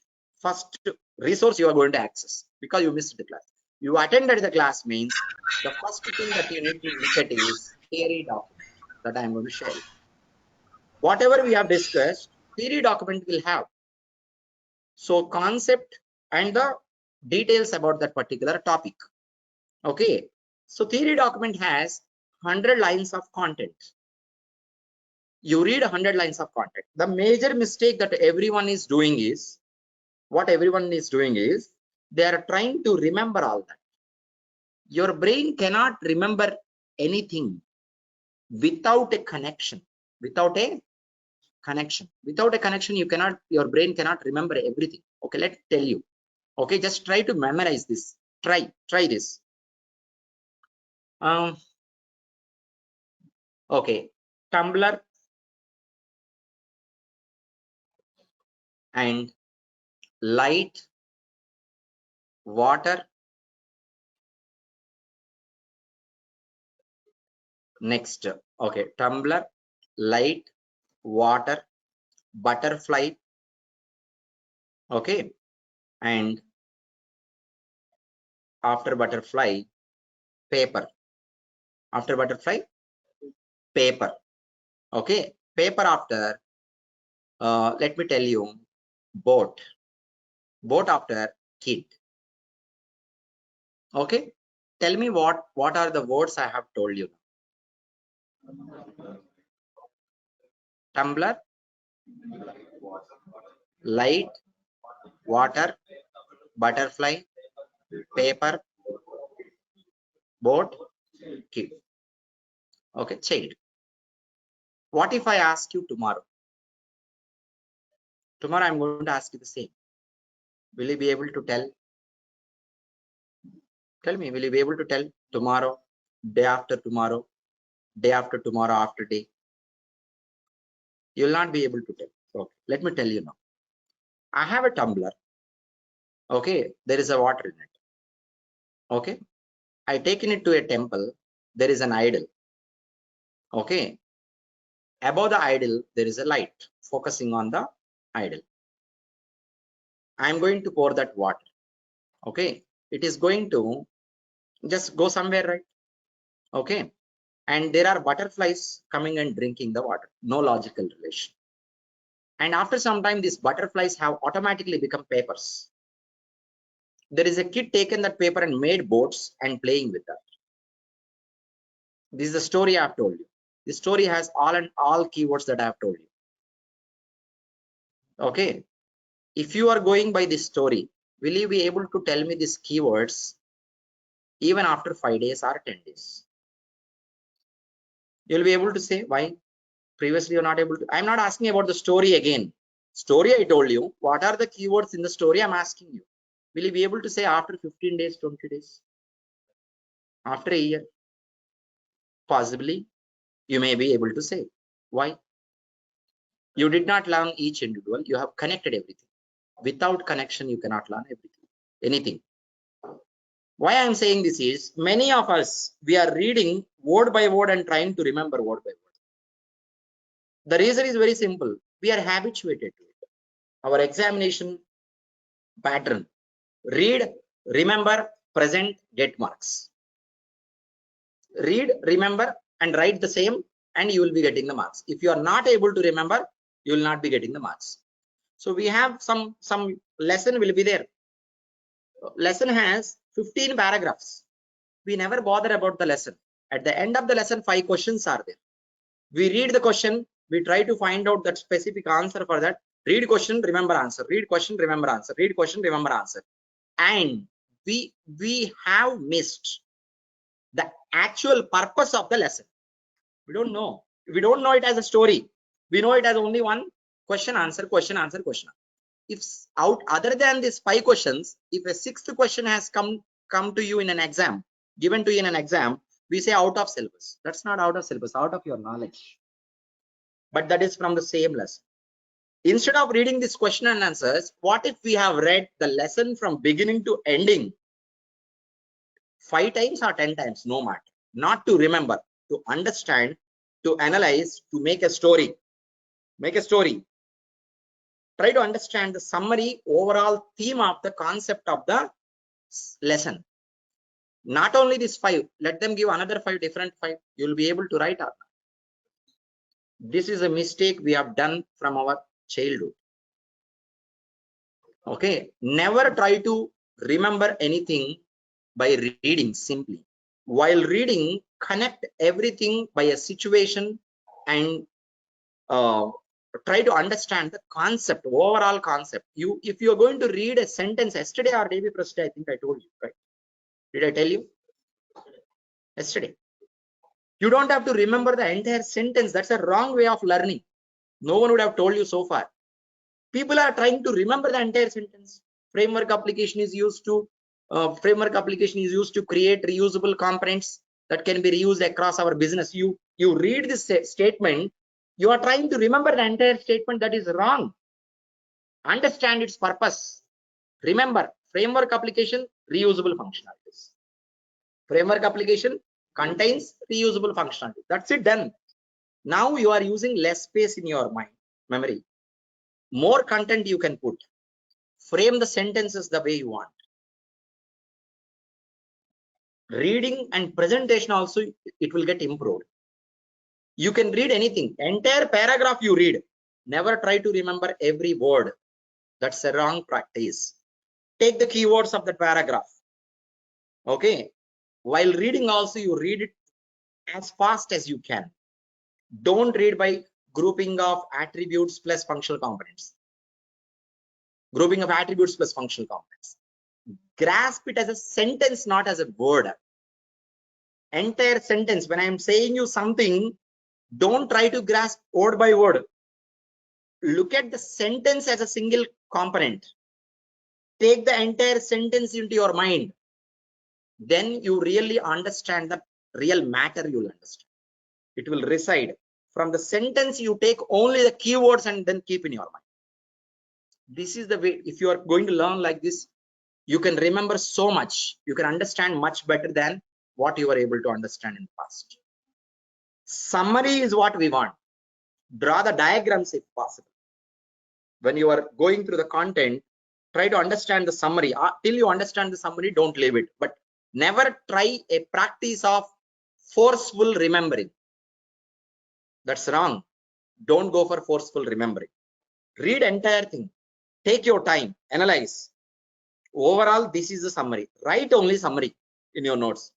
resource you are going to access, because you missed the class. You attended the class means the first thing that you need to look at is theory document that I am going to share. Whatever we have discussed, theory document will have so concept and the details about that particular topic. Okay, so theory document has 100 lines of content. You read 100 lines of content. The major mistake that everyone is doing is, they are trying to remember all that. Your brain cannot remember anything without a connection. Without a connection, your brain cannot remember everything. Okay, let's tell you. Okay, just try to memorize this. Try this. Okay, tumbler and light, water. Next, okay, tumbler, light, water, butterfly. Okay, and after butterfly, paper. After butterfly, paper. Okay, paper after, let me tell you, boat. Boat after kid. Okay, tell me what are the words I have told you. Tumbler, light, water, butterfly, paper, boat, kid. Okay, child. What if I ask you tomorrow? Tomorrow I'm going to ask you the same. Will you be able to tell? Tell me, will you be able to tell tomorrow, day after tomorrow, day after tomorrow, after day? You will not be able to tell. Okay, let me tell you now. I have a tumbler. Okay, there is a water in it. Okay, I taken it to a temple. There is an idol. Okay, above the idol there is a light focusing on the idol. I am going to pour that water. Okay, it is going to just go somewhere, right? Okay, and there are butterflies coming and drinking the water. No logical relation. And after some time, these butterflies have automatically become papers. There is a kid taken that paper and made boats and playing with that. This is the story I have told you. The story has all keywords that I have told you. Okay, if you are going by this story, will you be able to tell me these keywords even after 5 days or 10 days? You'll be able to say why previously you're not able to. I'm not asking about the story again. Story I told you. What are the keywords in the story? I'm asking you. Will you be able to say after 15 days, 20 days? After a year? Possibly you may be able to say. Why? You did not learn each individual. You have connected everything. Without connection, you cannot learn everything, anything. Why I'm saying this is, many of us, we are reading word by word and trying to remember word by word. The reason is very simple. We are habituated to it. Our examination pattern: read, remember, present, get marks. Read, remember, and write the same, and you will be getting the marks. If you are not able to remember, you will not be getting the marks. So we have some lesson will be there. Lesson has 15 paragraphs. We never bother about the lesson. At the end of the lesson, 5 questions are there. We read the question, we try to find out that specific answer for that. Read question, remember answer. Read question, remember answer. Read question, remember answer. And we have missed the actual purpose of the lesson. We don't know. We don't know it as a story. We know it as only one question, answer, question, answer, question. If out other than these 5 questions, if a 6th question has come to you in an exam, given to you in an exam, we say out of syllabus. That's not out of syllabus, out of your knowledge. But that is from the same lesson. Instead of reading this question and answers, what if we have read the lesson from beginning to ending 5 times or 10 times? No matter. Not to remember, to understand, to analyze, to make a story. Make a story. Try to understand the summary, overall theme of the concept of the lesson. Not only this 5, let them give another 5, different 5. You will be able to write up. This is a mistake we have done from our childhood. Okay, never try to remember anything by reading simply. While reading, connect everything by a situation and try to understand the concept, overall concept. If you are going to read a sentence, yesterday or day before yesterday, I think I told you, right? Did I tell you? yesterday. You don't have to remember the entire sentence. That's a wrong way of learning. No one would have told you so far. People are trying to remember the entire sentence. Framework application is used to create reusable components that can be reused across our business. You read this statement, you are trying to remember the entire statement. That is wrong. Understand its purpose. Remember, framework application, reusable functionalities. Framework application contains reusable functionality. That's it, done. Now you are using less space in your memory. More content you can put. Frame the sentences the way you want. Reading and presentation also, it will get improved. You can read anything. Entire paragraph you read. Never try to remember every word. That's a wrong practice. Take the keywords of the paragraph. Okay. While reading also, you read it as fast as you can. Don't read by grouping of attributes plus functional components. Grouping of attributes plus functional components. Grasp it as a sentence, not as a word. Entire sentence. When I am saying you something, don't try to grasp word by word. Look at the sentence as a single component. Take the entire sentence into your mind. Then you really understand the real matter. You'll understand. It will reside. From the sentence, you take only the keywords and then keep in your mind. This is the way. If you are going to learn like this, you can remember so much. You can understand much better than what you were able to understand in the past. Summary is what we want. Draw the diagrams if possible. When you are going through the content, try to understand the summary. Till you understand the summary, don't leave it. But never try a practice of forceful remembering. That's wrong. Don't go for forceful remembering. Read entire thing. Take your time. Analyze. Overall, this is the summary. Write only summary in your notes.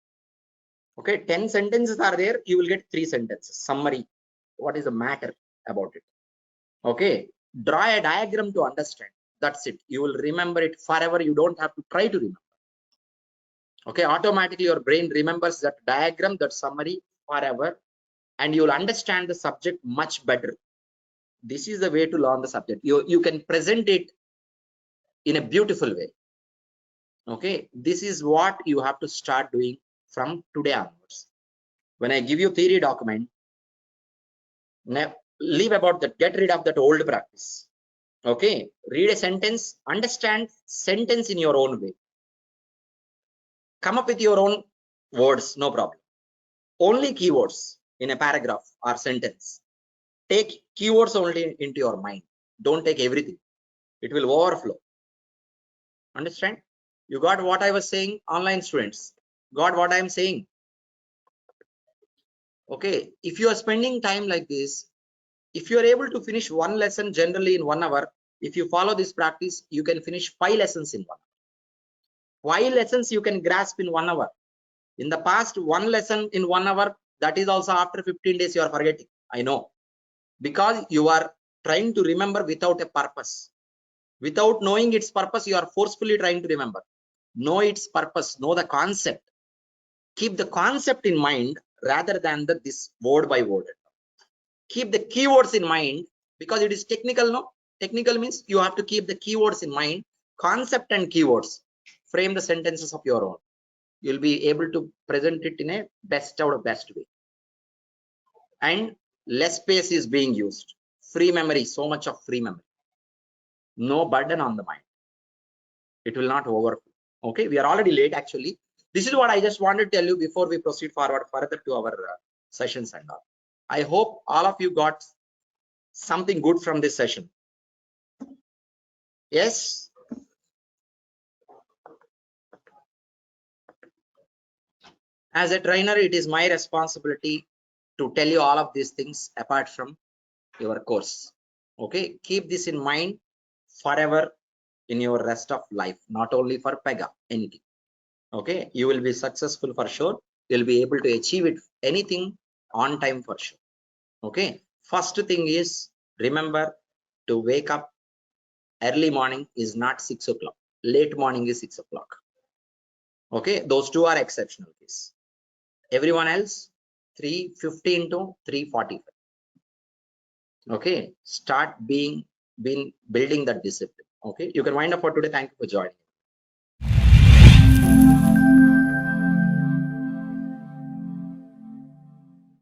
Okay, 10 sentences are there. You will get 3 sentences. Summary. What is the matter about it? Okay. Draw a diagram to understand. That's it. You will remember it forever. You don't have to try to remember. Okay, automatically your brain remembers that diagram, that summary forever, and you will understand the subject much better. This is the way to learn the subject. You can present it in a beautiful way. Okay, this is what you have to start doing from today onwards. When I give you theory document, leave about that, get rid of that old practice. Okay, read a sentence, understand sentence in your own way. Come up with your own words, no problem. Only keywords in a paragraph or sentence. Take keywords only into your mind. Don't take everything. It will overflow. Understand? You got what I was saying, online students? Got what I am saying? Okay, if you are spending time like this, if you are able to finish one lesson generally in 1 hour, if you follow this practice, you can finish 5 lessons in 1 hour. 5 lessons you can grasp in 1 hour. In the past, 1 lesson in 1 hour, that is also after 15 days you are forgetting. I know. Because you are trying to remember without a purpose. Without knowing its purpose, you are forcefully trying to remember. Know its purpose, know the concept. Keep the concept in mind rather than this word by word. Keep the keywords in mind because it is technical, no? Technical means you have to keep the keywords in mind, concept and keywords. Frame the sentences of your own. You'll be able to present it in a best out of best way. And less space is being used. Free memory, so much of free memory. No burden on the mind. It will not overflow. Okay, we are already late actually. This is what I just wanted to tell you before we proceed forward further to our sessions and all. I hope all of you got something good from this session. Yes. As a trainer, it is my responsibility to tell you all of these things apart from your course. Okay, keep this in mind forever in your rest of life, not only for Pega, anything. Okay, you will be successful for sure. You'll be able to achieve it, anything on time for sure. Okay, first thing is remember to wake up early morning is not 6 o'clock. Late morning is 6 o'clock. Okay, those two are exceptional case. Everyone else 350 into 345. Okay, start building that discipline. Okay, you can wind up for today. Thank you for joining.